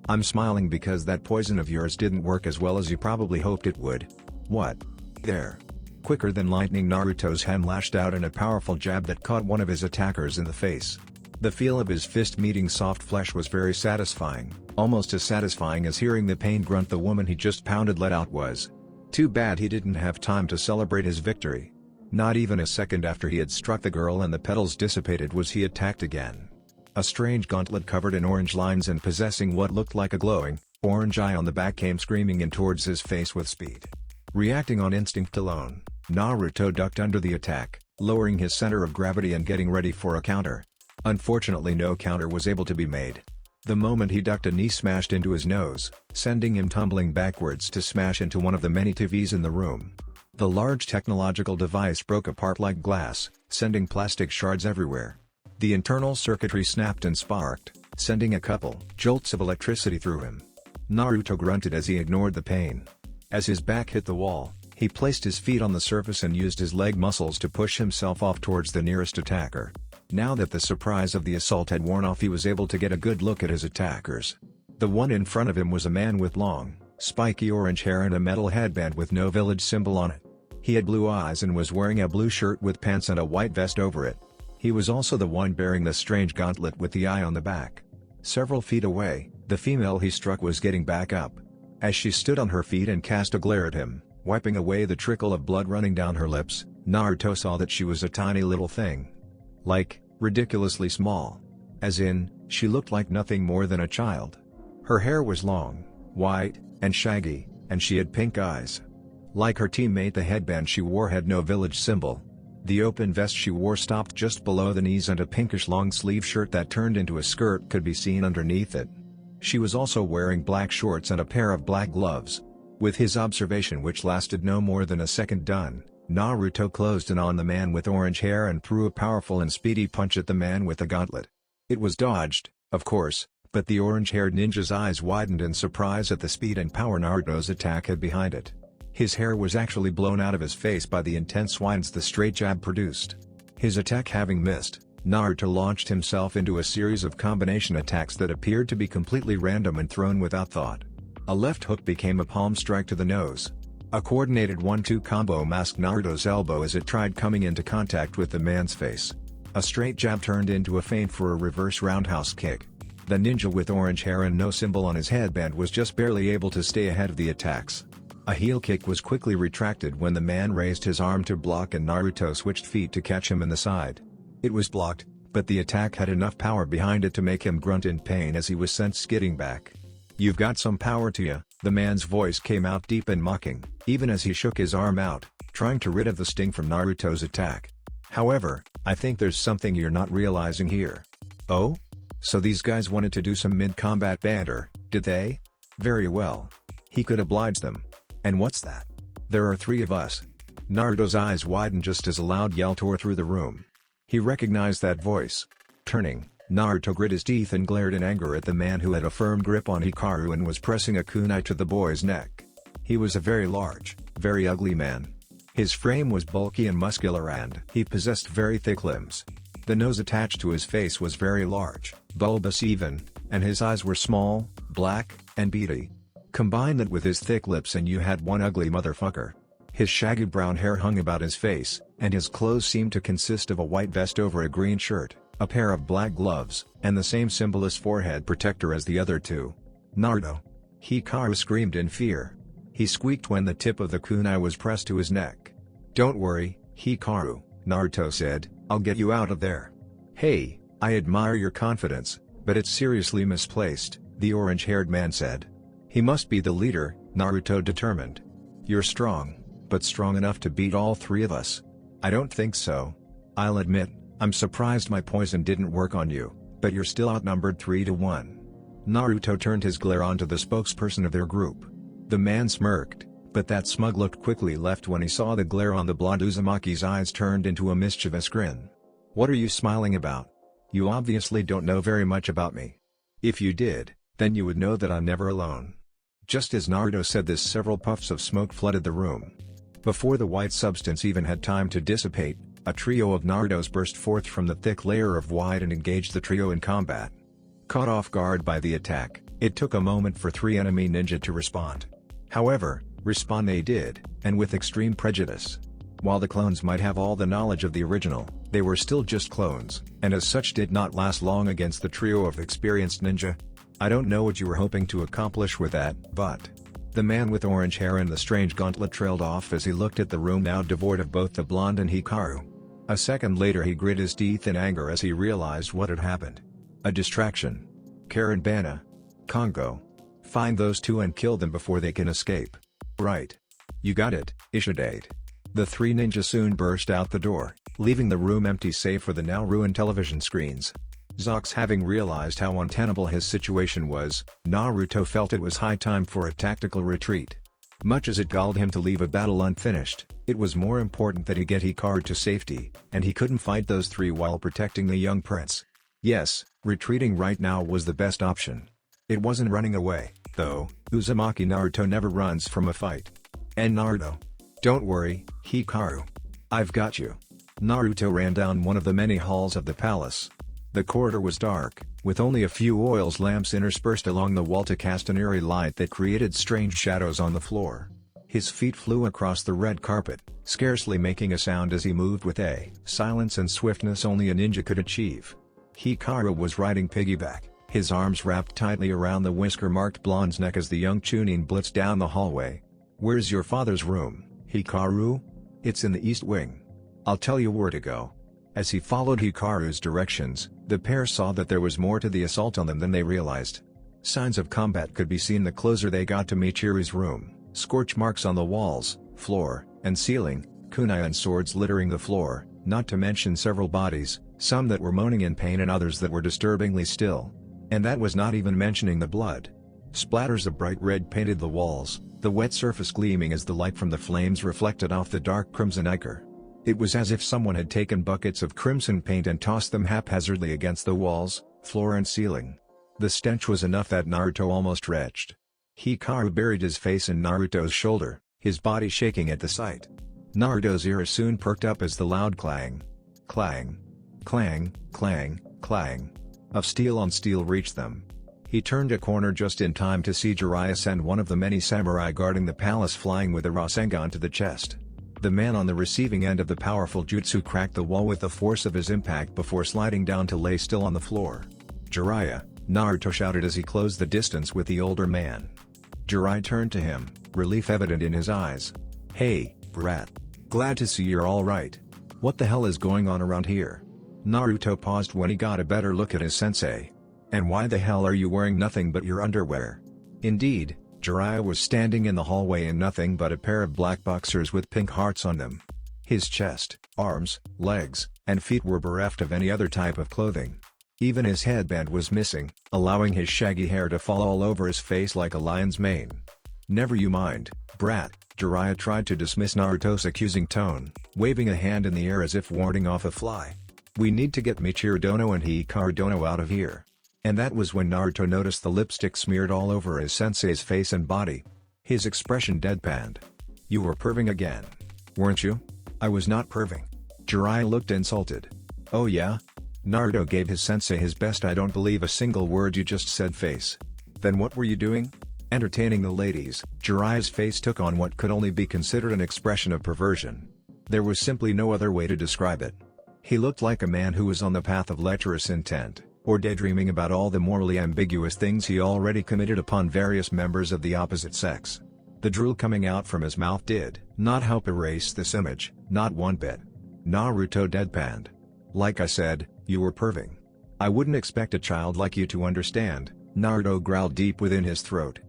I'm smiling because that poison of yours didn't work as well as you probably hoped it would. What? There. Quicker than lightning, Naruto's hand lashed out in a powerful jab that caught one of his attackers in the face. The feel of his fist meeting soft flesh was very satisfying, almost as satisfying as hearing the pain grunt the woman he just pounded let out was. Too bad he didn't have time to celebrate his victory. Not even a second after he had struck the girl and the petals dissipated was he attacked again. A strange gauntlet covered in orange lines and possessing what looked like a glowing, orange eye on the back came screaming in towards his face with speed. Reacting on instinct alone, Naruto ducked under the attack, lowering his center of gravity and getting ready for a counter. Unfortunately, no counter was able to be made. The moment he ducked, a knee smashed into his nose, sending him tumbling backwards to smash into one of the many TVs in the room. The large technological device broke apart like glass, sending plastic shards everywhere. The internal circuitry snapped and sparked, sending a couple jolts of electricity through him. Naruto grunted as he ignored the pain. As his back hit the wall, he placed his feet on the surface and used his leg muscles to push himself off towards the nearest attacker. Now that the surprise of the assault had worn off, he was able to get a good look at his attackers. The one in front of him was a man with long, spiky orange hair and a metal headband with no village symbol on it. He had blue eyes and was wearing a blue shirt with pants and a white vest over it. He was also the one bearing the strange gauntlet with the eye on the back. Several feet away, the female he struck was getting back up. As she stood on her feet and cast a glare at him, wiping away the trickle of blood running down her lips, Naruto saw that she was a tiny little thing. Like, ridiculously small. As in, she looked like nothing more than a child. Her hair was long, white, and shaggy, and she had pink eyes. Like her teammate, the headband she wore had no village symbol. The open vest she wore stopped just below the knees and a pinkish long-sleeve shirt that turned into a skirt could be seen underneath it. She was also wearing black shorts and a pair of black gloves. With his observation, which lasted no more than a second, done, Naruto closed in on the man with orange hair and threw a powerful and speedy punch at the man with the gauntlet. It was dodged, of course, but the orange-haired ninja's eyes widened in surprise at the speed and power Naruto's attack had behind it. His hair was actually blown out of his face by the intense winds the straight jab produced. His attack having missed, Naruto launched himself into a series of combination attacks that appeared to be completely random and thrown without thought. A left hook became a palm strike to the nose. A coordinated 1-2 combo masked Naruto's elbow as it tried coming into contact with the man's face. A straight jab turned into a feint for a reverse roundhouse kick. The ninja with orange hair and no symbol on his headband was just barely able to stay ahead of the attacks. A heel kick was quickly retracted when the man raised his arm to block and Naruto switched feet to catch him in the side. It was blocked, but the attack had enough power behind it to make him grunt in pain as he was sent skidding back. "You've got some power to you," the man's voice came out deep and mocking, even as he shook his arm out, trying to rid of the sting from Naruto's attack. "However, I think there's something you're not realizing here." "Oh? So these guys wanted to do some mid-combat banter, did they? Very well. He could oblige them. And what's that? There are 3 of us." Naruto's eyes widened just as a loud yell tore through the room. He recognized that voice. Turning, Naruto grit his teeth and glared in anger at the man who had a firm grip on Hikaru and was pressing a kunai to the boy's neck. He was a very large, very ugly man. His frame was bulky and muscular and he possessed very thick limbs. The nose attached to his face was very large, bulbous even, and his eyes were small, black, and beady. Combine that with his thick lips and you had one ugly motherfucker. His shaggy brown hair hung about his face, and his clothes seemed to consist of a white vest over a green shirt, a pair of black gloves, and the same symbolist forehead protector as the other two. Naruto! Hikaru screamed in fear. He squeaked when the tip of the kunai was pressed to his neck. "Don't worry, Hikaru," Naruto said, "I'll get you out of there." "Hey, I admire your confidence, but it's seriously misplaced," the orange-haired man said. "He must be the leader," Naruto determined. "You're strong, but strong enough to beat all three of us." "I don't think so. I'll admit, I'm surprised my poison didn't work on you, but you're still outnumbered 3-1. Naruto turned his glare onto the spokesperson of their group. The man smirked, but that smug look quickly left when he saw the glare on the blonde Uzumaki's eyes turned into a mischievous grin. "What are you smiling about? You obviously don't know very much about me. If you did, then you would know that I'm never alone." Just as Naruto said this, several puffs of smoke flooded the room. Before the white substance even had time to dissipate, a trio of Narutos burst forth from the thick layer of white and engaged the trio in combat. Caught off guard by the attack, it took a moment for three enemy ninja to respond. However, respond they did, and with extreme prejudice. While the clones might have all the knowledge of the original, they were still just clones, and as such did not last long against the trio of experienced ninja. "I don't know what you were hoping to accomplish with that, but..." The man with orange hair and the strange gauntlet trailed off as he looked at the room now devoid of both the blonde and Hikaru. A second later he grit his teeth in anger as he realized what had happened. A distraction. Karen Bana. Congo. Find those two and kill them before they can escape. Right. You got it, Ishidate. The three ninjas soon burst out the door, leaving the room empty save for the now ruined television screens. Zox having realized how untenable his situation was, Naruto felt it was high time for a tactical retreat. Much as it galled him to leave a battle unfinished, it was more important that he get Hikaru to safety, and he couldn't fight those three while protecting the young prince. Yes, retreating right now was the best option. It wasn't running away, though. Uzumaki Naruto never runs from a fight. And Naruto. "Don't worry, Hikaru. I've got you." Naruto ran down one of the many halls of the palace. The corridor was dark, with only a few oil lamps interspersed along the wall to cast an eerie light that created strange shadows on the floor. His feet flew across the red carpet, scarcely making a sound as he moved with a silence and swiftness only a ninja could achieve. Hikaru was riding piggyback, his arms wrapped tightly around the whisker-marked blonde's neck as the young Chunin blitzed down the hallway. "Where's your father's room, Hikaru?" "It's in the east wing. I'll tell you where to go." As he followed Hikaru's directions, the pair saw that there was more to the assault on them than they realized. Signs of combat could be seen the closer they got to Michiru's room, scorch marks on the walls, floor, and ceiling, kunai and swords littering the floor, not to mention several bodies, some that were moaning in pain and others that were disturbingly still. And that was not even mentioning the blood. Splatters of bright red painted the walls, the wet surface gleaming as the light from the flames reflected off the dark crimson ichor. It was as if someone had taken buckets of crimson paint and tossed them haphazardly against the walls, floor and ceiling. The stench was enough that Naruto almost retched. Hikaru buried his face in Naruto's shoulder, his body shaking at the sight. Naruto's ears soon perked up as the loud clang, clang, clang, clang, clang of steel on steel reached them. He turned a corner just in time to see Jiraiya send one of the many samurai guarding the palace flying with a Rasengan to the chest. The man on the receiving end of the powerful jutsu cracked the wall with the force of his impact before sliding down to lay still on the floor. "Jiraiya!" Naruto shouted as he closed the distance with the older man. Jiraiya turned to him, relief evident in his eyes. "Hey, brat. Glad to see you're alright. What the hell is going on around here?" Naruto paused when he got a better look at his sensei. "And why the hell are you wearing nothing but your underwear?" Indeed, Jiraiya was standing in the hallway in nothing but a pair of black boxers with pink hearts on them. His chest, arms, legs, and feet were bereft of any other type of clothing. Even his headband was missing, allowing his shaggy hair to fall all over his face like a lion's mane. "Never you mind, brat," Jiraiya tried to dismiss Naruto's accusing tone, waving a hand in the air as if warding off a fly. "We need to get Michiru Dono and Hikaru Dono out of here." And that was when Naruto noticed the lipstick smeared all over his sensei's face and body. His expression deadpanned. "You were perving again, weren't you?" "I was not perving." Jiraiya looked insulted. "Oh yeah?" Naruto gave his sensei his best "I don't believe a single word you just said" face. "Then what were you doing?" Entertaining the ladies, Jiraiya's face took on what could only be considered an expression of perversion. There was simply no other way to describe it. He looked like a man who was on the path of lecherous intent, or daydreaming about all the morally ambiguous things he already committed upon various members of the opposite sex. The drool coming out from his mouth did not help erase this image, not one bit. Naruto deadpanned. "Like I said, you were perving. I wouldn't expect a child like you to understand," Naruto growled deep within his throat.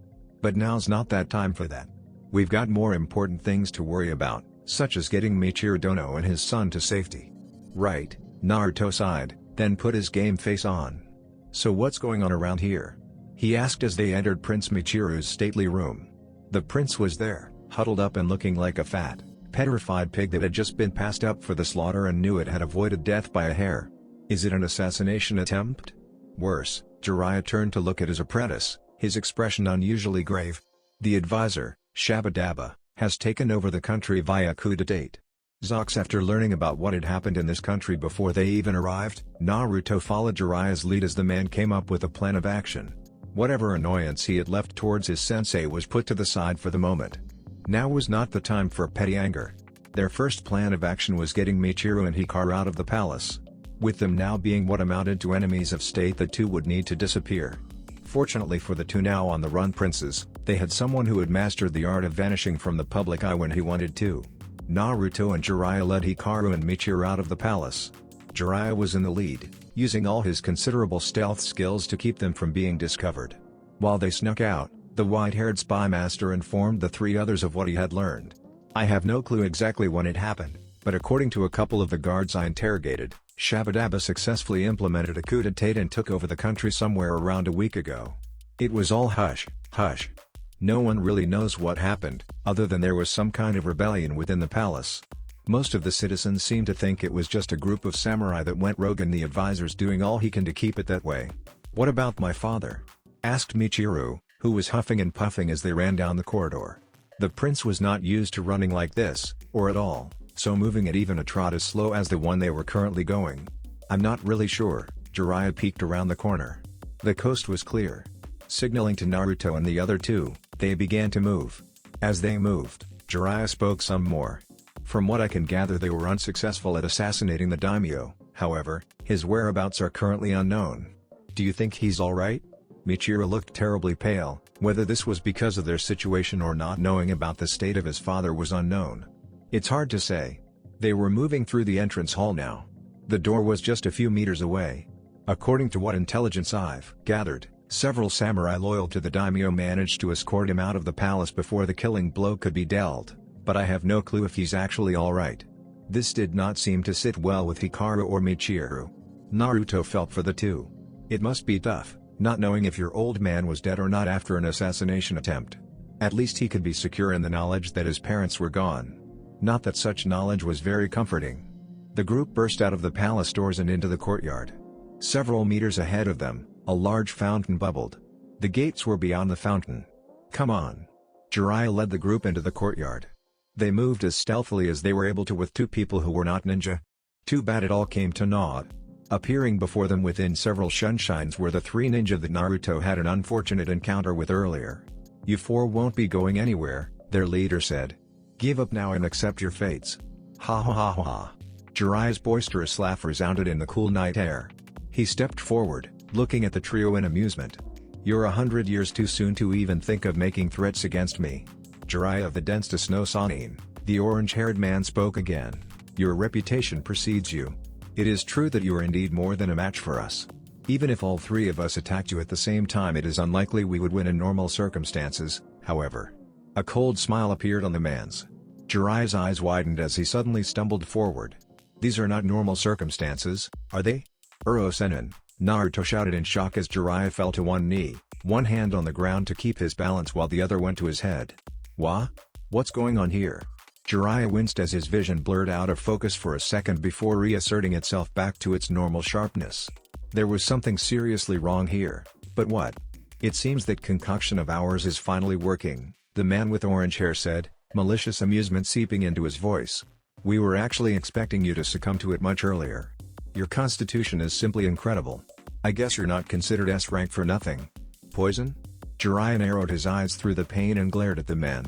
"But now's not that time for that. We've got more important things to worry about, such as getting Michiru Dono and his son to safety." "Right," Naruto sighed, then put his game face on. "So what's going on around here?" he asked as they entered Prince Michiru's stately room. The prince was there, huddled up and looking like a fat, petrified pig that had just been passed up for the slaughter and knew it had avoided death by a hair. "Is it an assassination attempt?" Worse, Jiraiya turned to look at his apprentice, his expression unusually grave. "The advisor, Shabadaba, has taken over the country via coup d'etat." Zox After learning about what had happened in this country before they even arrived, Naruto followed Jiraiya's lead as the man came up with a plan of action. Whatever annoyance he had left towards his sensei was put to the side for the moment. Now was not the time for petty anger. Their first plan of action was getting Michiru and Hikaru out of the palace. With them now being what amounted to enemies of state, the two would need to disappear. Fortunately for the two now on the run princes, they had someone who had mastered the art of vanishing from the public eye when he wanted to. Naruto and Jiraiya led Hikaru and Michiru out of the palace. Jiraiya was in the lead, using all his considerable stealth skills to keep them from being discovered. While they snuck out, the white-haired spy master informed the three others of what he had learned. "I have no clue exactly when it happened, but according to a couple of the guards I interrogated, Shabadaba successfully implemented a coup d'etat and took over the country somewhere around a week ago. It was all hush, hush. No one really knows what happened, other than there was some kind of rebellion within the palace. Most of the citizens seem to think it was just a group of samurai that went rogue and the advisor's doing all he can to keep it that way." "What about my father?" asked Michiru, who was huffing and puffing as they ran down the corridor. The prince was not used to running like this, or at all, so moving at even a trot as slow as the one they were currently going. "I'm not really sure." Jiraiya peeked around the corner. The coast was clear. Signaling to Naruto and the other two, they began to move. As they moved, Jiraiya spoke some more. "From what I can gather, they were unsuccessful at assassinating the daimyo, however, his whereabouts are currently unknown. Do you think he's alright?" Michiru looked terribly pale. Whether this was because of their situation or not knowing about the state of his father was unknown. It's hard to say. They were moving through the entrance hall now. The door was just a few meters away. According to what intelligence I've gathered, several samurai loyal to the daimyo managed to escort him out of the palace before the killing blow could be dealt, but I have no clue if he's actually alright. This did not seem to sit well with Hikaru or Michiru. Naruto felt for the two. It must be tough, not knowing if your old man was dead or not after an assassination attempt. At least he could be secure in the knowledge that his parents were gone. Not that such knowledge was very comforting. The group burst out of the palace doors and into the courtyard. Several meters ahead of them, a large fountain bubbled. The gates were beyond the fountain. "Come on." Jiraiya led the group into the courtyard. They moved as stealthily as they were able to with two people who were not ninja. Too bad it all came to naught. Appearing before them within several sunshines were the three ninja that Naruto had an unfortunate encounter with earlier. "You four won't be going anywhere," their leader said. "Give up now and accept your fates." Ha ha ha ha. Jiraiya's boisterous laugh resounded in the cool night air. He stepped forward, looking at the trio in amusement. "You're 100 years too soon to even think of making threats against me." Jiraiya of the densest no Sanin, the orange-haired man spoke again. "Your reputation precedes you. It is true that you are indeed more than a match for us. Even if all three of us attacked you at the same time, it is unlikely we would win in normal circumstances, however." A cold smile appeared on the man's. Jiraiya's eyes widened as he suddenly stumbled forward. "These are not normal circumstances, are they?" "Uro-sennin," Naruto shouted in shock as Jiraiya fell to one knee, one hand on the ground to keep his balance while the other went to his head. What's going on here?" Jiraiya winced as his vision blurred out of focus for a second before reasserting itself back to its normal sharpness. There was something seriously wrong here, but what? "It seems that concoction of ours is finally working," the man with orange hair said, malicious amusement seeping into his voice. "We were actually expecting you to succumb to it much earlier. Your constitution is simply incredible. I guess you're not considered S rank for nothing." "Poison?" Jiraiya narrowed his eyes through the pain and glared at the man.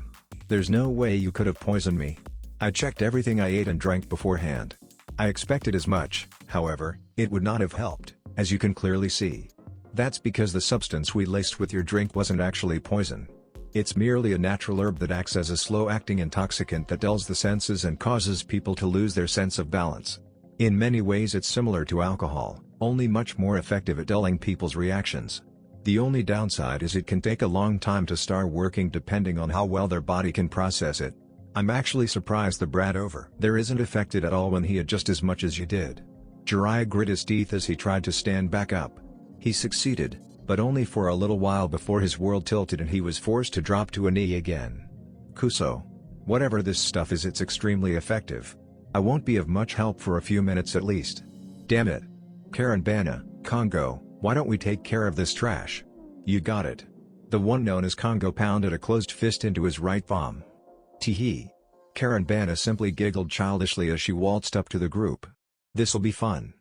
"There's no way you could have poisoned me. I checked everything I ate and drank beforehand. I expected as much, however, it would not have helped, as you can clearly see. That's because the substance we laced with your drink wasn't actually poison. It's merely a natural herb that acts as a slow-acting intoxicant that dulls the senses and causes people to lose their sense of balance. In many ways it's similar to alcohol, only much more effective at dulling people's reactions. The only downside is it can take a long time to start working depending on how well their body can process it. I'm actually surprised the brat over there isn't affected at all when he had just as much as you did." Jiraiya grit his teeth as he tried to stand back up. He succeeded, but only for a little while before his world tilted and he was forced to drop to a knee again. "Kuso. Whatever this stuff is, it's extremely effective. I won't be of much help for a few minutes at least. Damn it. Karenbana, Congo, why don't we take care of this trash?" "You got it." The one known as Congo pounded a closed fist into his right palm. "Tee-hee." Karenbana simply giggled childishly as she waltzed up to the group. "This'll be fun."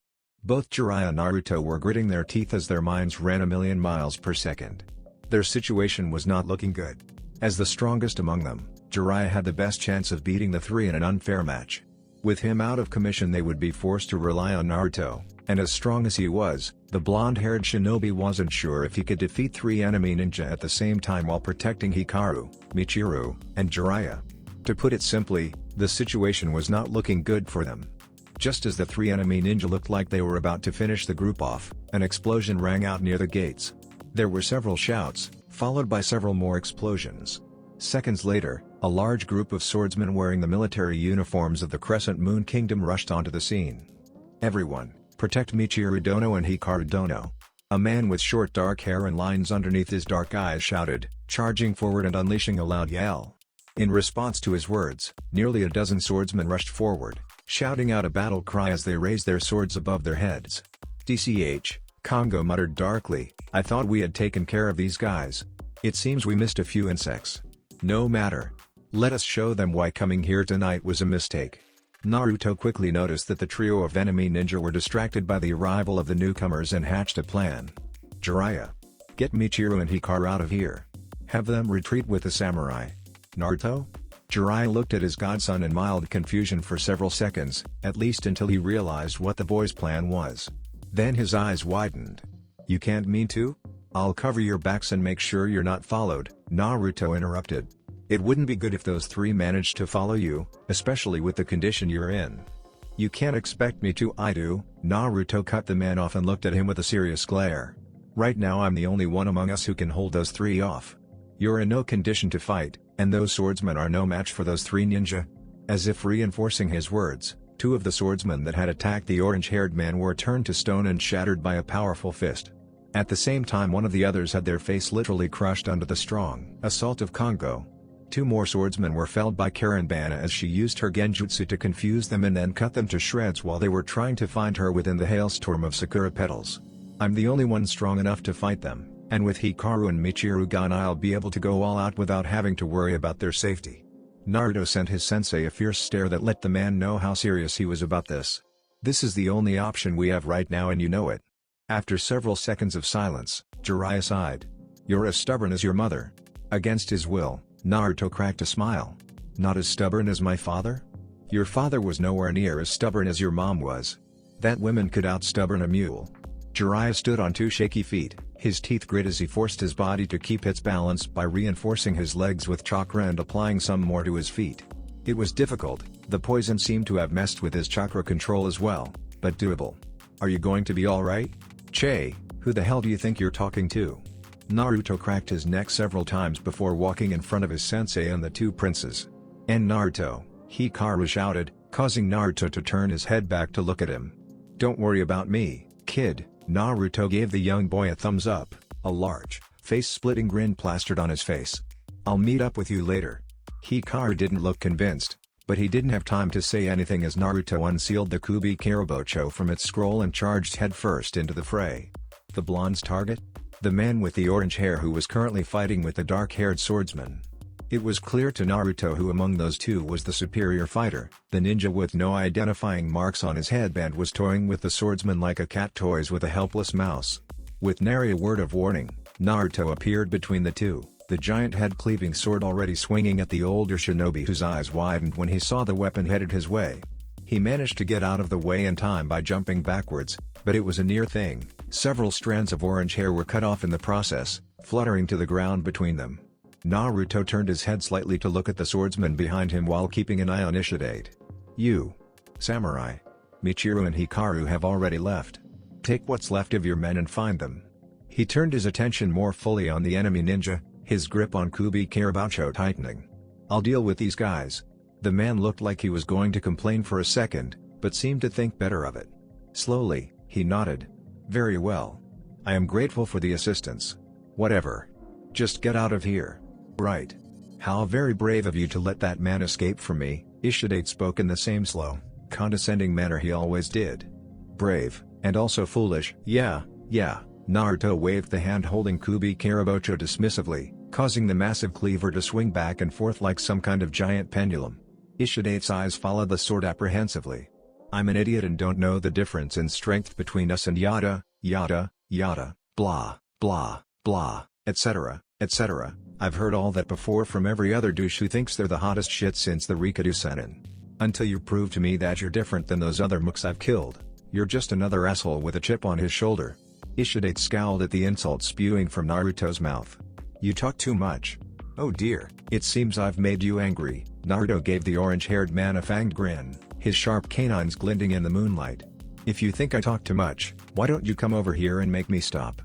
Both Jiraiya and Naruto were gritting their teeth as their minds ran a million miles per second. Their situation was not looking good. As the strongest among them, Jiraiya had the best chance of beating the three in an unfair match. With him out of commission, they would be forced to rely on Naruto, and as strong as he was, the blonde-haired shinobi wasn't sure if he could defeat three enemy ninja at the same time while protecting Hikaru, Michiru, and Jiraiya. To put it simply, the situation was not looking good for them. Just as the three enemy ninja looked like they were about to finish the group off, an explosion rang out near the gates. There were several shouts, followed by several more explosions. Seconds later, a large group of swordsmen wearing the military uniforms of the Crescent Moon Kingdom rushed onto the scene. "Everyone, protect Michiru Dono and Hikaru Dono." A man with short dark hair and lines underneath his dark eyes shouted, charging forward and unleashing a loud yell. In response to his words, nearly a dozen swordsmen rushed forward, shouting out a battle cry as they raised their swords above their heads. "DCH, Congo muttered darkly, I thought we had taken care of these guys. It seems we missed a few insects. No matter. Let us show them why coming here tonight was a mistake." Naruto quickly noticed that the trio of enemy ninja were distracted by the arrival of the newcomers and hatched a plan. "Jiraiya. Get Michiru and Hikaru out of here. Have them retreat with the samurai." "Naruto?" Jiraiya looked at his godson in mild confusion for several seconds, at least until he realized what the boy's plan was. Then his eyes widened. "You can't mean to? I'll cover your backs and make sure you're not followed," Naruto interrupted. "It wouldn't be good if those three managed to follow you, especially with the condition you're in." "You can't expect me to. I do." Naruto cut the man off and looked at him with a serious glare. "Right now I'm the only one among us who can hold those three off. You're in no condition to fight, and those swordsmen are no match for those three ninja." As if reinforcing his words, two of the swordsmen that had attacked the orange-haired man were turned to stone and shattered by a powerful fist. At the same time, one of the others had their face literally crushed under the strong assault of Congo. Two more swordsmen were felled by Karenbana as she used her genjutsu to confuse them and then cut them to shreds while they were trying to find her within the hailstorm of sakura petals. "I'm the only one strong enough to fight them, and with Hikaru and Michiru gone I'll be able to go all out without having to worry about their safety." Naruto sent his sensei a fierce stare that let the man know how serious he was about this. "This is the only option we have right now and you know it." After several seconds of silence, Jiraiya sighed. "You're as stubborn as your mother." Against his will, Naruto cracked a smile. "Not as stubborn as my father? Your father was nowhere near as stubborn as your mom was. That woman could out-stubborn a mule." Jiraiya stood on two shaky feet, his teeth grit as he forced his body to keep its balance by reinforcing his legs with chakra and applying some more to his feet. It was difficult, the poison seemed to have messed with his chakra control as well, but doable. "Are you going to be alright? Che, who the hell do you think you're talking to?" Naruto cracked his neck several times before walking in front of his sensei and the two princes. "And Naruto," Hikaru shouted, causing Naruto to turn his head back to look at him. "Don't worry about me, kid." Naruto gave the young boy a thumbs up, a large, face-splitting grin plastered on his face. "I'll meet up with you later." Hikaru didn't look convinced, but he didn't have time to say anything as Naruto unsealed the Kubi Karabocho from its scroll and charged headfirst into the fray. The blonde's target? The man with the orange hair who was currently fighting with the dark-haired swordsman. It was clear to Naruto who among those two was the superior fighter. The ninja with no identifying marks on his headband was toying with the swordsman like a cat toys with a helpless mouse. With nary a word of warning, Naruto appeared between the two, the giant head-cleaving sword already swinging at the older shinobi, whose eyes widened when he saw the weapon headed his way. He managed to get out of the way in time by jumping backwards, but it was a near thing. Several strands of orange hair were cut off in the process, fluttering to the ground between them. Naruto turned his head slightly to look at the swordsman behind him while keeping an eye on Ishidate. "You, samurai. Michiru and Hikaru have already left. Take what's left of your men and find them." He turned his attention more fully on the enemy ninja, his grip on Kubi Karabacho tightening. "I'll deal with these guys." The man looked like he was going to complain for a second, but seemed to think better of it. Slowly, he nodded. "Very well. I am grateful for the assistance. Whatever. Just get out of here." "Right. How very brave of you to let that man escape from me," Ishidate spoke in the same slow, condescending manner he always did. "Brave, and also foolish." Yeah. Naruto waved the hand holding Kubi Karabacho dismissively, causing the massive cleaver to swing back and forth like some kind of giant pendulum. Ishidate's eyes followed the sword apprehensively. "I'm an idiot and don't know the difference in strength between us and yada, blah, blah, etc., etc. I've heard all that before from every other douche who thinks they're the hottest shit since the Rikadu Sennin. Until you prove to me that you're different than those other mooks I've killed, you're just another asshole with a chip on his shoulder." Ishidate scowled at the insult spewing from Naruto's mouth. "You talk too much." "Oh dear, it seems I've made you angry." Naruto gave the orange-haired man a fanged grin, his sharp canines glinting in the moonlight. "If you think I talk too much, why don't you come over here and make me stop?"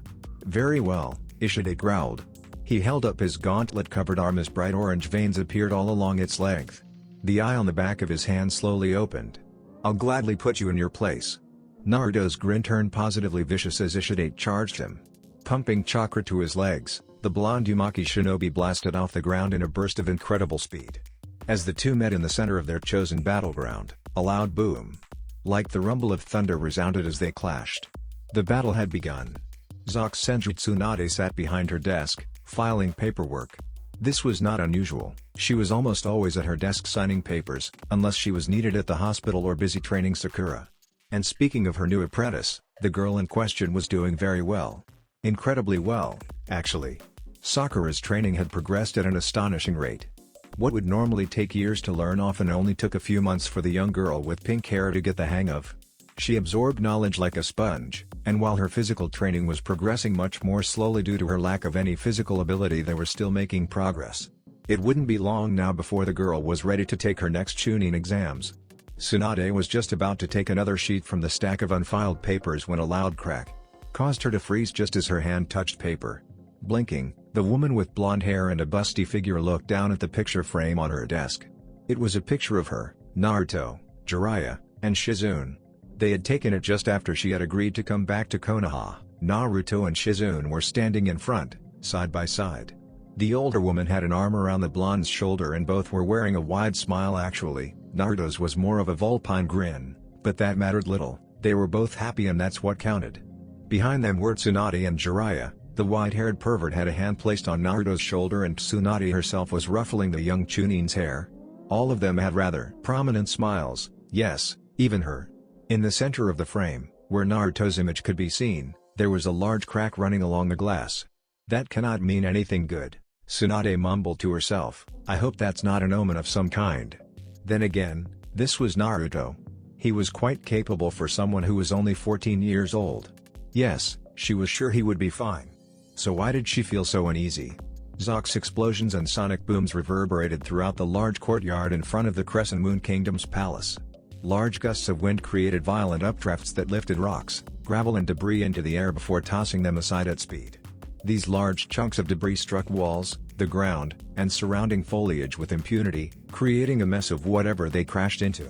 "Very well," Ishidate growled. He held up his gauntlet-covered arm as bright orange veins appeared all along its length. The eye on the back of his hand slowly opened. "I'll gladly put you in your place." Naruto's grin turned positively vicious as Ishidate charged him. Pumping chakra to his legs, the blonde Uzumaki shinobi blasted off the ground in a burst of incredible speed. As the two met in the center of their chosen battleground, a loud boom, like the rumble of thunder, resounded as they clashed. The battle had begun. Zox Senju Tsunade sat behind her desk, filing paperwork. This was not unusual. She was almost always at her desk signing papers, unless she was needed at the hospital or busy training Sakura. And speaking of her new apprentice, the girl in question was doing very well. Incredibly well, actually. Sakura's training had progressed at an astonishing rate. What would normally take years to learn often only took a few months for the young girl with pink hair to get the hang of. She absorbed knowledge like a sponge, and while her physical training was progressing much more slowly due to her lack of any physical ability, they were still making progress. It wouldn't be long now before the girl was ready to take her next Chunin exams. Tsunade was just about to take another sheet from the stack of unfiled papers when a loud crack caused her to freeze just as her hand touched paper. Blinking, the woman with blonde hair and a busty figure looked down at the picture frame on her desk. It was a picture of her, Naruto, Jiraiya, and Shizune. They had taken it just after she had agreed to come back to Konoha. Naruto and Shizune were standing in front, side by side. The older woman had an arm around the blonde's shoulder and both were wearing a wide smile. Actually, Naruto's was more of a vulpine grin, but that mattered little. They were both happy and that's what counted. Behind them were Tsunade and Jiraiya. The white-haired pervert had a hand placed on Naruto's shoulder and Tsunade herself was ruffling the young Chunin's hair. All of them had rather prominent smiles, yes, even her. In the center of the frame, where Naruto's image could be seen, there was a large crack running along the glass. "That cannot mean anything good," Tsunade mumbled to herself. "I hope that's not an omen of some kind." Then again, this was Naruto. He was quite capable for someone who was only 14 years old. Yes, she was sure he would be fine. So why did she feel so uneasy? Zox explosions and sonic booms reverberated throughout the large courtyard in front of the Crescent Moon Kingdom's palace. Large gusts of wind created violent updrafts that lifted rocks, gravel and debris into the air before tossing them aside at speed. These large chunks of debris struck walls, the ground, and surrounding foliage with impunity, creating a mess of whatever they crashed into.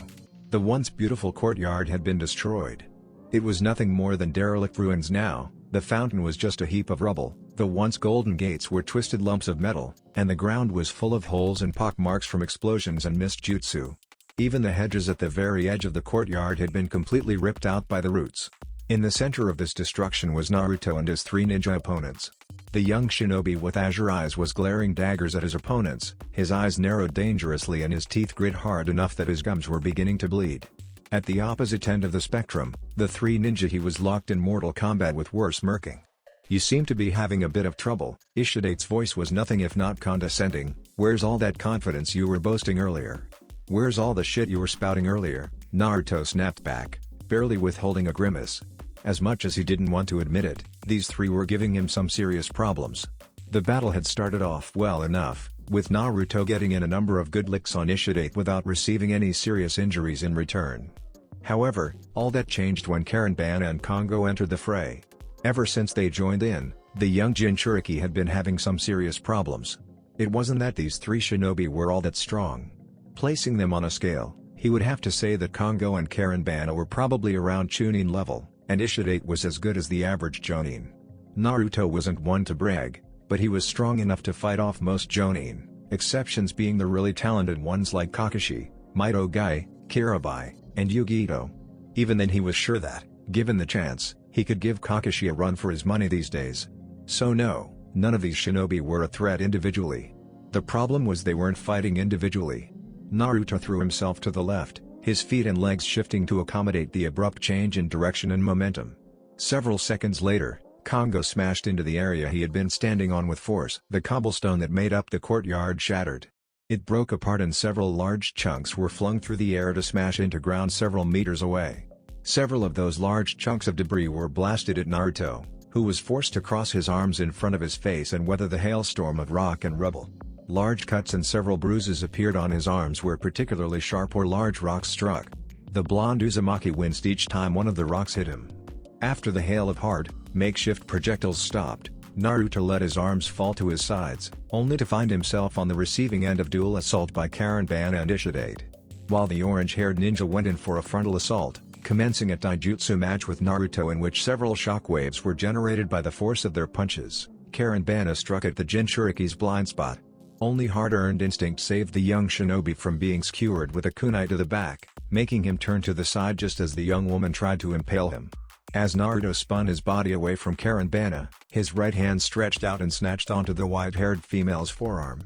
The once beautiful courtyard had been destroyed. It was nothing more than derelict ruins now. The fountain was just a heap of rubble, the once golden gates were twisted lumps of metal, and the ground was full of holes and pock marks from explosions and missed jutsu. Even the hedges at the very edge of the courtyard had been completely ripped out by the roots. In the center of this destruction was Naruto and his three ninja opponents. The young shinobi with azure eyes was glaring daggers at his opponents, his eyes narrowed dangerously and his teeth grit hard enough that his gums were beginning to bleed. At the opposite end of the spectrum, the three ninja he was locked in mortal combat with were smirking. "You seem to be having a bit of trouble." Ishidate's voice was nothing if not condescending. "Where's all that confidence you were boasting earlier? Where's all the shit you were spouting earlier?" Naruto snapped back, barely withholding a grimace. As much as he didn't want to admit it, these three were giving him some serious problems. The battle had started off well enough, with Naruto getting in a number of good licks on Ishidate without receiving any serious injuries in return. However, all that changed when Karenbana and Kongo entered the fray. Ever since they joined in, the young Jinchuriki had been having some serious problems. It wasn't that these three shinobi were all that strong. Placing them on a scale, he would have to say that Kongo and Karenbana were probably around Chunin level, and Ishidate was as good as the average Jonin. Naruto wasn't one to brag, but he was strong enough to fight off most Jonin, exceptions being the really talented ones like Kakashi, Mitogai, Kirabai, and Yugito. Even then he was sure that, given the chance, he could give Kakashi a run for his money these days. So no, none of these shinobi were a threat individually. The problem was they weren't fighting individually. Naruto threw himself to the left, his feet and legs shifting to accommodate the abrupt change in direction and momentum. Several seconds later, Kongo smashed into the area he had been standing on with force. The cobblestone that made up the courtyard shattered. It broke apart and several large chunks were flung through the air to smash into ground several meters away. Several of those large chunks of debris were blasted at Naruto, who was forced to cross his arms in front of his face and weather the hailstorm of rock and rubble. Large cuts and several bruises appeared on his arms where particularly sharp or large rocks struck. The blonde Uzumaki winced each time one of the rocks hit him. After the hail of hard, makeshift projectiles stopped, Naruto let his arms fall to his sides, only to find himself on the receiving end of dual assault by Karenbana and Ishidate. While the orange-haired ninja went in for a frontal assault, commencing a taijutsu match with Naruto in which several shockwaves were generated by the force of their punches, Karenbana struck at the Jinchuriki's blind spot. Only hard-earned instinct saved the young shinobi from being skewered with a kunai to the back, making him turn to the side just as the young woman tried to impale him. As Naruto spun his body away from Karenbana, his right hand stretched out and snatched onto the white-haired female's forearm.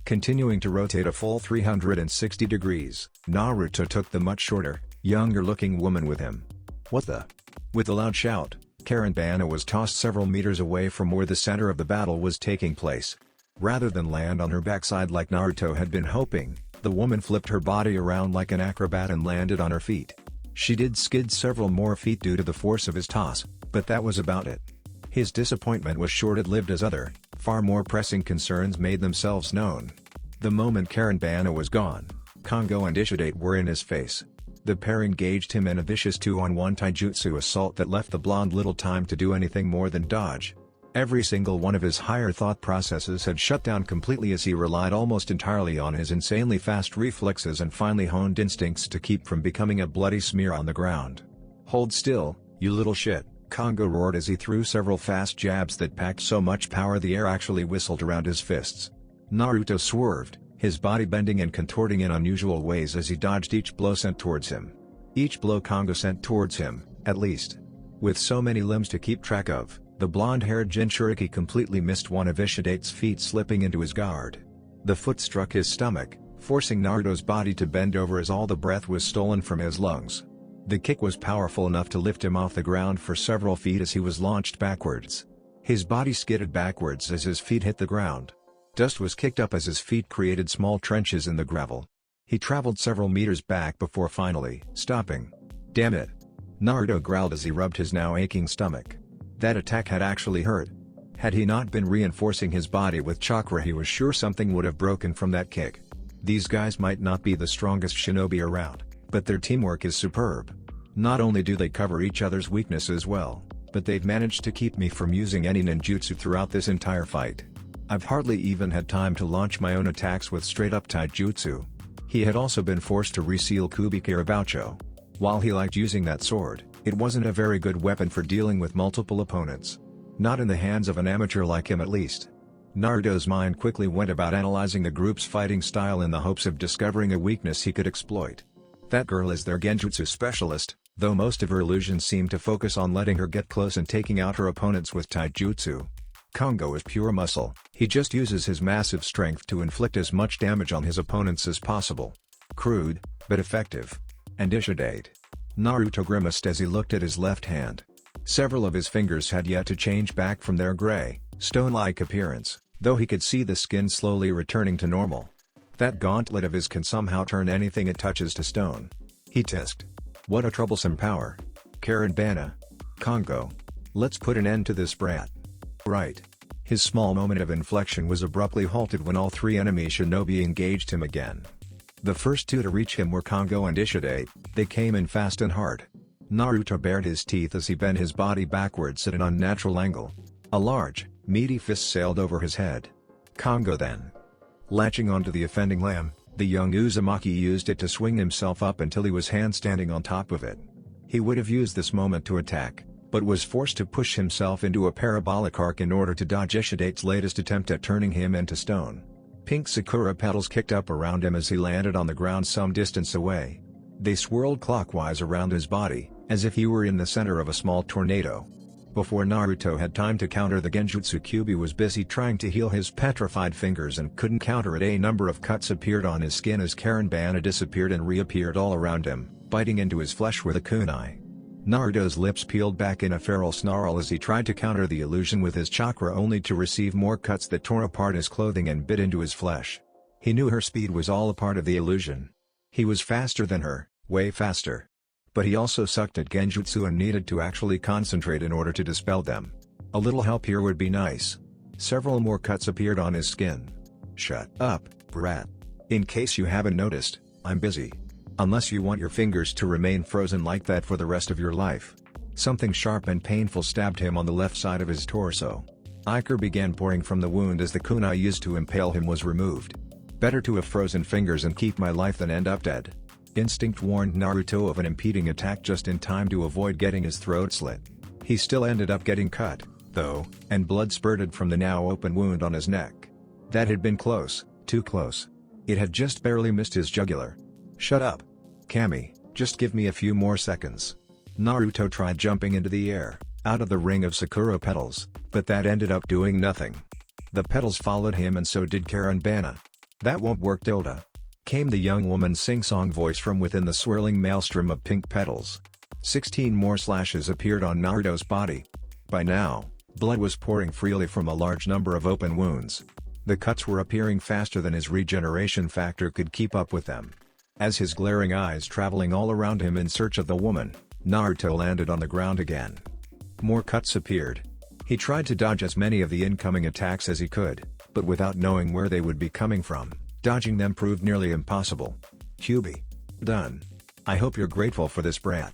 Continuing to rotate a full 360 degrees, Naruto took the much shorter, younger-looking woman with him. "What the?" With a loud shout, Karenbana was tossed several meters away from where the center of the battle was taking place. Rather than land on her backside like Naruto had been hoping, the woman flipped her body around like an acrobat and landed on her feet. She did skid several more feet due to the force of his toss, but that was about it. His disappointment was short-lived as other, far more pressing concerns made themselves known. The moment Karenbana was gone, Kongo and Ishidate were in his face. The pair engaged him in a vicious 2-on-1 taijutsu assault that left the blonde little time to do anything more than dodge. Every single one of his higher thought processes had shut down completely as he relied almost entirely on his insanely fast reflexes and finely honed instincts to keep from becoming a bloody smear on the ground. "Hold still, you little shit," Kongo roared as he threw several fast jabs that packed so much power the air actually whistled around his fists. Naruto swerved, his body bending and contorting in unusual ways as he dodged each blow sent towards him. Each blow Kongo sent towards him, at least. With so many limbs to keep track of, the blonde-haired Jinchuriki completely missed one of Ishidate's feet slipping into his guard. The foot struck his stomach, forcing Naruto's body to bend over as all the breath was stolen from his lungs. The kick was powerful enough to lift him off the ground for several feet as he was launched backwards. His body skidded backwards as his feet hit the ground. Dust was kicked up as his feet created small trenches in the gravel. He traveled several meters back before finally stopping. "Damn it!" Naruto growled as he rubbed his now aching stomach. That attack had actually hurt. Had he not been reinforcing his body with chakra, he was sure something would have broken from that kick. These guys might not be the strongest shinobi around, but their teamwork is superb. Not only do they cover each other's weaknesses well, but they've managed to keep me from using any ninjutsu throughout this entire fight. I've hardly even had time to launch my own attacks with straight-up taijutsu. He had also been forced to reseal Kubikiraboucho. While he liked using that sword, it wasn't a very good weapon for dealing with multiple opponents. Not in the hands of an amateur like him at least. Naruto's mind quickly went about analyzing the group's fighting style in the hopes of discovering a weakness he could exploit. That girl is their genjutsu specialist, though most of her illusions seem to focus on letting her get close and taking out her opponents with taijutsu. Kongo is pure muscle, he just uses his massive strength to inflict as much damage on his opponents as possible. Crude, but effective. And Ishidate. Naruto grimaced as he looked at his left hand. Several of his fingers had yet to change back from their gray, stone-like appearance, though he could see the skin slowly returning to normal. That gauntlet of his can somehow turn anything it touches to stone. He tisked. What a troublesome power. Karenbana. Congo. Let's put an end to this brat. Right. His small moment of inflection was abruptly halted when all three enemy shinobi engaged him again. The first two to reach him were Congo and Ishide. They came in fast and hard. Naruto bared his teeth as he bent his body backwards at an unnatural angle. A large, meaty fist sailed over his head. Congo then. Latching onto the offending limb, the young Uzumaki used it to swing himself up until he was handstanding on top of it. He would have used this moment to attack, but was forced to push himself into a parabolic arc in order to dodge Ishide's latest attempt at turning him into stone. Pink sakura petals kicked up around him as he landed on the ground some distance away. They swirled clockwise around his body, as if he were in the center of a small tornado. Before Naruto had time to counter, the genjutsu Kyuubi was busy trying to heal his petrified fingers and couldn't counter it. A number of cuts appeared on his skin as Karenbana disappeared and reappeared all around him, biting into his flesh with a kunai. Naruto's lips peeled back in a feral snarl as he tried to counter the illusion with his chakra, only to receive more cuts that tore apart his clothing and bit into his flesh. He knew her speed was all a part of the illusion. He was faster than her, way faster. But he also sucked at genjutsu and needed to actually concentrate in order to dispel them. A little help here would be nice. Several more cuts appeared on his skin. Shut up, brat. In case you haven't noticed, I'm busy. Unless you want your fingers to remain frozen like that for the rest of your life. Something sharp and painful stabbed him on the left side of his torso. Ichor began pouring from the wound as the kunai used to impale him was removed. Better to have frozen fingers and keep my life than end up dead. Instinct warned Naruto of an impeding attack just in time to avoid getting his throat slit. He still ended up getting cut, though, and blood spurted from the now open wound on his neck. That had been close, too close. It had just barely missed his jugular. Shut up. Kami, just give me a few more seconds. Naruto tried jumping into the air, out of the ring of sakura petals, but that ended up doing nothing. The petals followed him and so did Karenbana. That won't work, Tilda. Came the young woman's sing-song voice from within the swirling maelstrom of pink petals. 16 more slashes appeared on Naruto's body. By now, blood was pouring freely from a large number of open wounds. The cuts were appearing faster than his regeneration factor could keep up with them. As his glaring eyes traveling all around him in search of the woman, Naruto landed on the ground again. More cuts appeared. He tried to dodge as many of the incoming attacks as he could, but without knowing where they would be coming from, dodging them proved nearly impossible. Kyuubi. Done. I hope you're grateful for this, brat.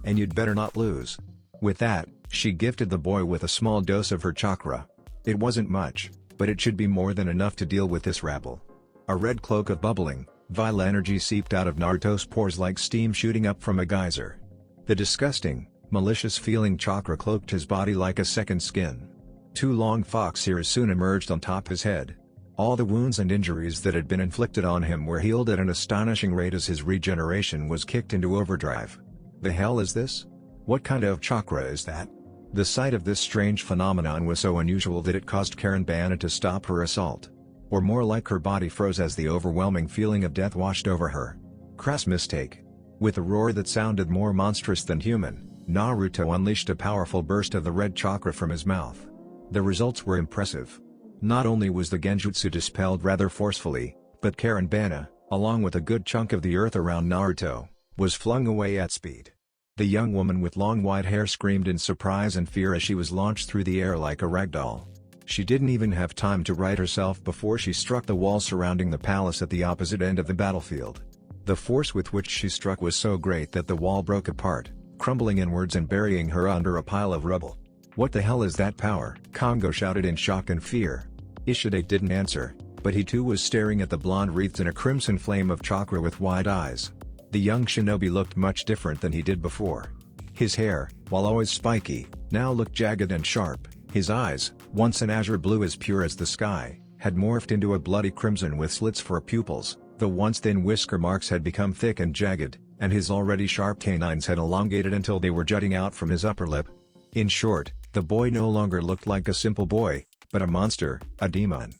And you'd better not lose. With that, she gifted the boy with a small dose of her chakra. It wasn't much, but it should be more than enough to deal with this rabble. A red cloak of bubbling, vile energy seeped out of Naruto's pores like steam shooting up from a geyser. The disgusting, malicious-feeling chakra cloaked his body like a second skin. Two long fox ears soon emerged on top his head. All the wounds and injuries that had been inflicted on him were healed at an astonishing rate as his regeneration was kicked into overdrive. The hell is this? What kind of chakra is that? The sight of this strange phenomenon was so unusual that it caused Karenbana to stop her assault. Or more like her body froze as the overwhelming feeling of death washed over her. Crass mistake. With a roar that sounded more monstrous than human, Naruto unleashed a powerful burst of the red chakra from his mouth. The results were impressive. Not only was the genjutsu dispelled rather forcefully, but Karenbana, along with a good chunk of the earth around Naruto, was flung away at speed. The young woman with long white hair screamed in surprise and fear as she was launched through the air like a ragdoll. She didn't even have time to right herself before she struck the wall surrounding the palace at the opposite end of the battlefield. The force with which she struck was so great that the wall broke apart, crumbling inwards and burying her under a pile of rubble. What the hell is that power? Congo shouted in shock and fear. Ishide didn't answer, but he too was staring at the blonde wreathed in a crimson flame of chakra with wide eyes. The young shinobi looked much different than he did before. His hair, while always spiky, now looked jagged and sharp. His eyes, once an azure blue as pure as the sky, had morphed into a bloody crimson with slits for pupils. The once thin whisker marks had become thick and jagged, and his already sharp canines had elongated until they were jutting out from his upper lip. In short, the boy no longer looked like a simple boy, but a monster, a demon.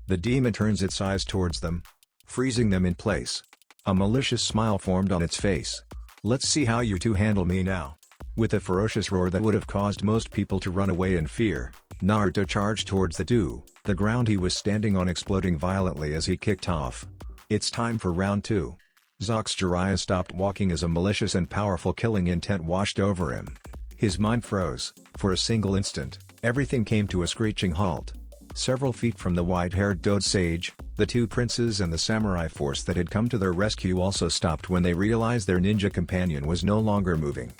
The demon turns its eyes towards them, freezing them in place. A malicious smile formed on its face. Let's see how you two handle me now. With a ferocious roar that would have caused most people to run away in fear, Naruto charged towards the ground he was standing on exploding violently as he kicked off. It's time for round 2. Zox Jiraiya stopped walking as a malicious and powerful killing intent washed over him. His mind froze. For a single instant, everything came to a screeching halt. Several feet from the white-haired Dode Sage, the two princes and the samurai force that had come to their rescue also stopped when they realized their ninja companion was no longer moving.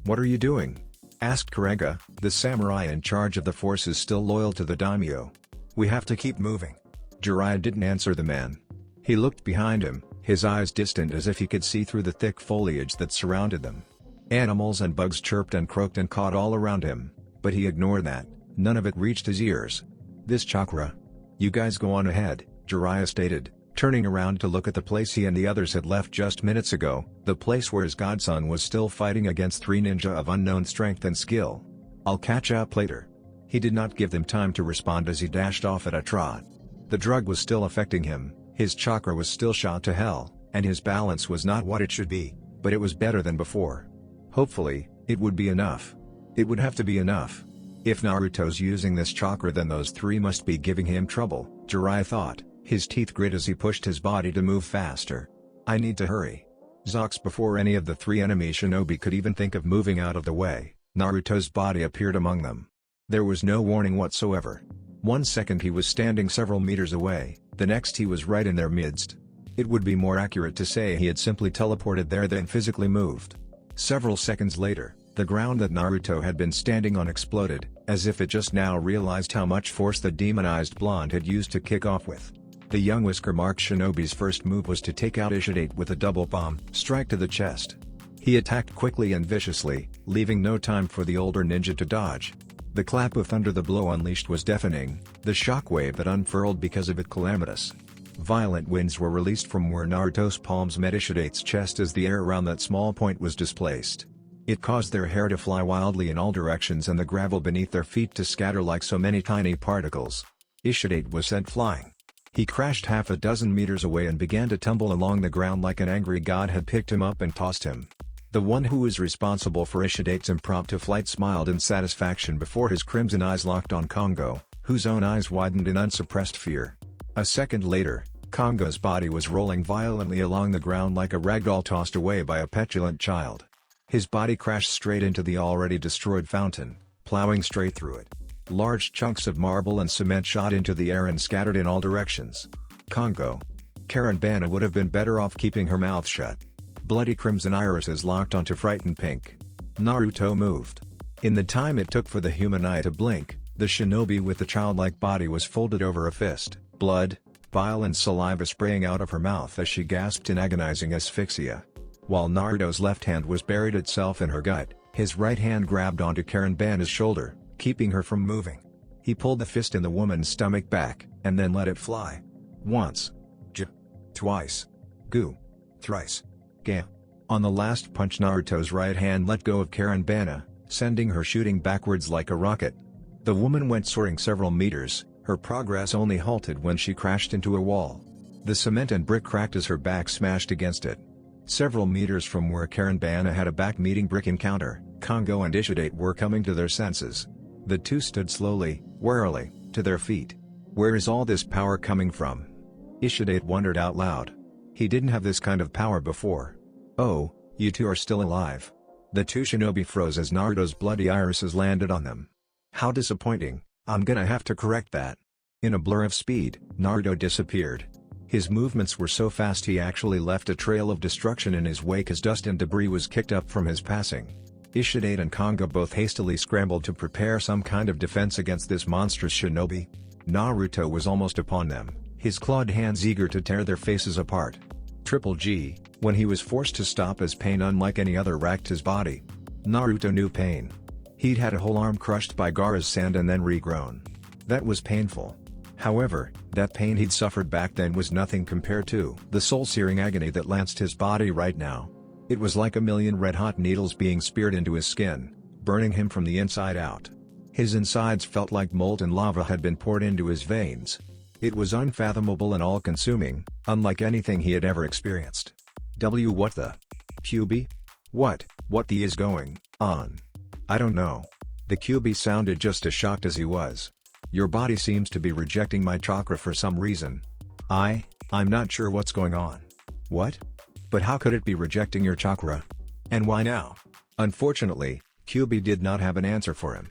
"What are you doing?" asked Kurega, the samurai in charge of the forces still loyal to the daimyo. "We have to keep moving." Jiraiya didn't answer the man. He looked behind him, his eyes distant as if he could see through the thick foliage that surrounded them. Animals and bugs chirped and croaked and cawed all around him, but he ignored that. None of it reached his ears. "This chakra. You guys go on ahead," Jiraiya stated, turning around to look at the place he and the others had left just minutes ago, the place where his godson was still fighting against 3 ninja of unknown strength and skill. "I'll catch up later." He did not give them time to respond as he dashed off at a trot. The drug was still affecting him, his chakra was still shot to hell, and his balance was not what it should be, but it was better than before. Hopefully, it would be enough. It would have to be enough. If Naruto's using this chakra, then those 3 must be giving him trouble, Jiraiya thought, his teeth grit as he pushed his body to move faster. "I need to hurry." Zox Before any of the 3 enemy shinobi could even think of moving out of the way, Naruto's body appeared among them. There was no warning whatsoever. One second he was standing several meters away, the next he was right in their midst. It would be more accurate to say he had simply teleported there than physically moved. Several seconds later, the ground that Naruto had been standing on exploded, as if it just now realized how much force the demonized blonde had used to kick off with. The young whisker-marked shinobi's first move was to take out Ishidate with a double bomb strike to the chest. He attacked quickly and viciously, leaving no time for the older ninja to dodge. The clap of thunder the blow unleashed was deafening, the shockwave that unfurled because of it calamitous. Violent winds were released from where Naruto's palms met Ishidate's chest as the air around that small point was displaced. It caused their hair to fly wildly in all directions and the gravel beneath their feet to scatter like so many tiny particles. Ishidate was sent flying. He crashed half a dozen meters away and began to tumble along the ground like an angry god had picked him up and tossed him. The one who was responsible for Ishidate's impromptu flight smiled in satisfaction before his crimson eyes locked on Kongo, whose own eyes widened in unsuppressed fear. A second later, Kongo's body was rolling violently along the ground like a ragdoll tossed away by a petulant child. His body crashed straight into the already destroyed fountain, plowing straight through it. Large chunks of marble and cement shot into the air and scattered in all directions. Kongo. Karenbana would have been better off keeping her mouth shut. Bloody crimson irises locked onto frightened pink. Naruto moved. In the time it took for the human eye to blink, the shinobi with the childlike body was folded over a fist, blood, bile and saliva spraying out of her mouth as she gasped in agonizing asphyxia. While Naruto's left hand was buried itself in her gut, his right hand grabbed onto Karenbana's shoulder, keeping her from moving. He pulled the fist in the woman's stomach back, and then let it fly. Once. J. Twice. Gu. Thrice. Ga. On the last punch, Naruto's right hand let go of Karenbana, sending her shooting backwards like a rocket. The woman went soaring several meters, her progress only halted when she crashed into a wall. The cement and brick cracked as her back smashed against it. Several meters from where Karenbana had a back-meeting brick encounter, Kongo and Ishidate were coming to their senses. The two stood slowly, warily, to their feet. Where is all this power coming from? Ishidate wondered out loud. He didn't have this kind of power before. Oh, you two are still alive. The two shinobi froze as Naruto's bloody irises landed on them. How disappointing, I'm gonna have to correct that. In a blur of speed, Naruto disappeared. His movements were so fast he actually left a trail of destruction in his wake as dust and debris was kicked up from his passing. Ishidate and Kongo both hastily scrambled to prepare some kind of defense against this monstrous shinobi. Naruto was almost upon them, his clawed hands eager to tear their faces apart. Triple G, when he was forced to stop as pain unlike any other racked his body. Naruto knew pain. He'd had a whole arm crushed by Gaara's sand and then regrown. That was painful. However, that pain he'd suffered back then was nothing compared to the soul-searing agony that lanced his body right now. It was like a million red-hot needles being speared into his skin, burning him from the inside out. His insides felt like molten lava had been poured into his veins. It was unfathomable and all-consuming, unlike anything he had ever experienced. What the? Puby? What the is going on? I don't know. The QB sounded just as shocked as he was. Your body seems to be rejecting my chakra for some reason. I'm not sure what's going on. What? But how could it be rejecting your chakra? And why now? Unfortunately, QB did not have an answer for him.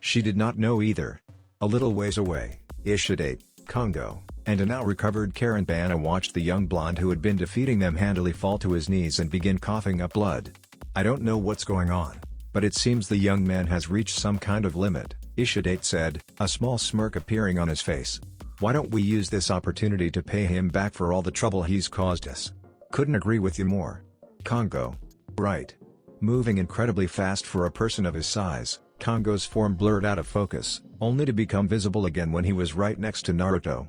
She did not know either. A little ways away, Ishidate, Kongo, and a now recovered Karenbana watched the young blonde who had been defeating them handily fall to his knees and begin coughing up blood. I don't know what's going on, but it seems the young man has reached some kind of limit, Ishidate said, a small smirk appearing on his face. Why don't we use this opportunity to pay him back for all the trouble he's caused us? Couldn't agree with you more. Kongo. Right. Moving incredibly fast for a person of his size, Kongo's form blurred out of focus, only to become visible again when he was right next to Naruto.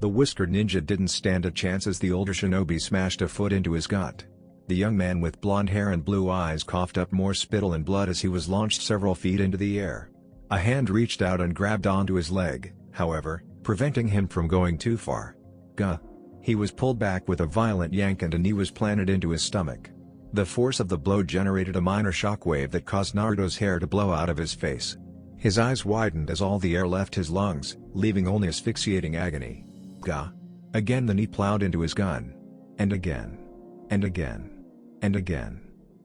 The whiskered ninja didn't stand a chance as the older shinobi smashed a foot into his gut. The young man with blonde hair and blue eyes coughed up more spittle and blood as he was launched several feet into the air. A hand reached out and grabbed onto his leg, however, preventing him from going too far. Gah! He was pulled back with a violent yank and a knee was planted into his stomach. The force of the blow generated a minor shockwave that caused Naruto's hair to blow out of his face. His eyes widened as all the air left his lungs, leaving only asphyxiating agony. Gah! Again the knee plowed into his gun. And again. And again. And again.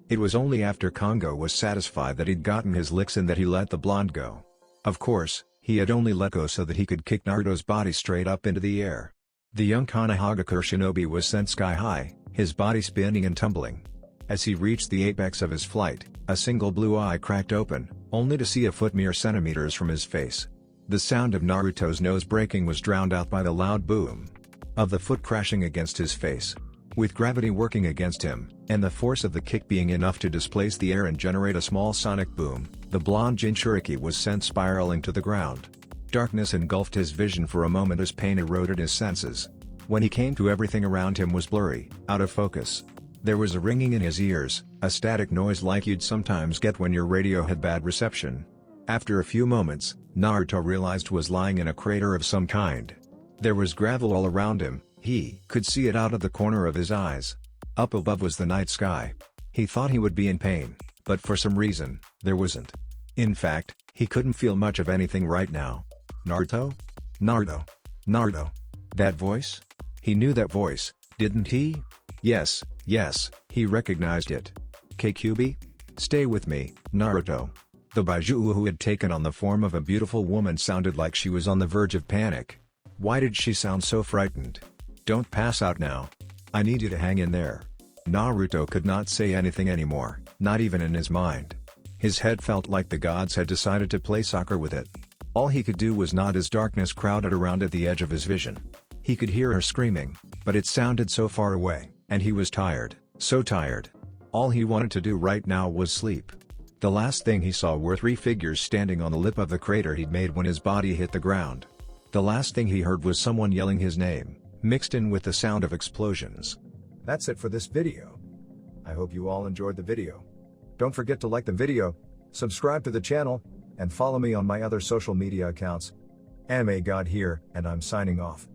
It was only after Kongo was satisfied that he'd gotten his licks in that he let the blonde go. Of course, he had only let go so that he could kick Naruto's body straight up into the air. The young Konohagakure shinobi was sent sky high, his body spinning and tumbling. As he reached the apex of his flight, a single blue eye cracked open, only to see a foot mere centimeters from his face. The sound of Naruto's nose breaking was drowned out by the loud boom of the foot crashing against his face. With gravity working against him, and the force of the kick being enough to displace the air and generate a small sonic boom, the blonde Jinchuriki was sent spiraling to the ground. Darkness engulfed his vision for a moment as pain eroded his senses. When he came to, everything around him was blurry, out of focus. There was a ringing in his ears, a static noise like you'd sometimes get when your radio had bad reception. After a few moments, Naruto realized was lying in a crater of some kind. There was gravel all around him, he could see it out of the corner of his eyes. Up above was the night sky. He thought he would be in pain, but for some reason, there wasn't. In fact, he couldn't feel much of anything right now. Naruto? Naruto? Naruto? That voice? He knew that voice, didn't he? Yes, he recognized it. KQB? Stay with me, Naruto. The Baiju'u who had taken on the form of a beautiful woman sounded like she was on the verge of panic. Why did she sound so frightened? Don't pass out now. I need you to hang in there. Naruto could not say anything anymore, not even in his mind. His head felt like the gods had decided to play soccer with it. All he could do was nod as darkness crowded around at the edge of his vision. He could hear her screaming, but it sounded so far away, and he was tired, so tired. All he wanted to do right now was sleep. The last thing he saw were three figures standing on the lip of the crater he'd made when his body hit the ground. The last thing he heard was someone yelling his name, mixed in with the sound of explosions. That's it for this video. I hope you all enjoyed the video. Don't forget to like the video, subscribe to the channel, and follow me on my other social media accounts. Anime God here, and I'm signing off.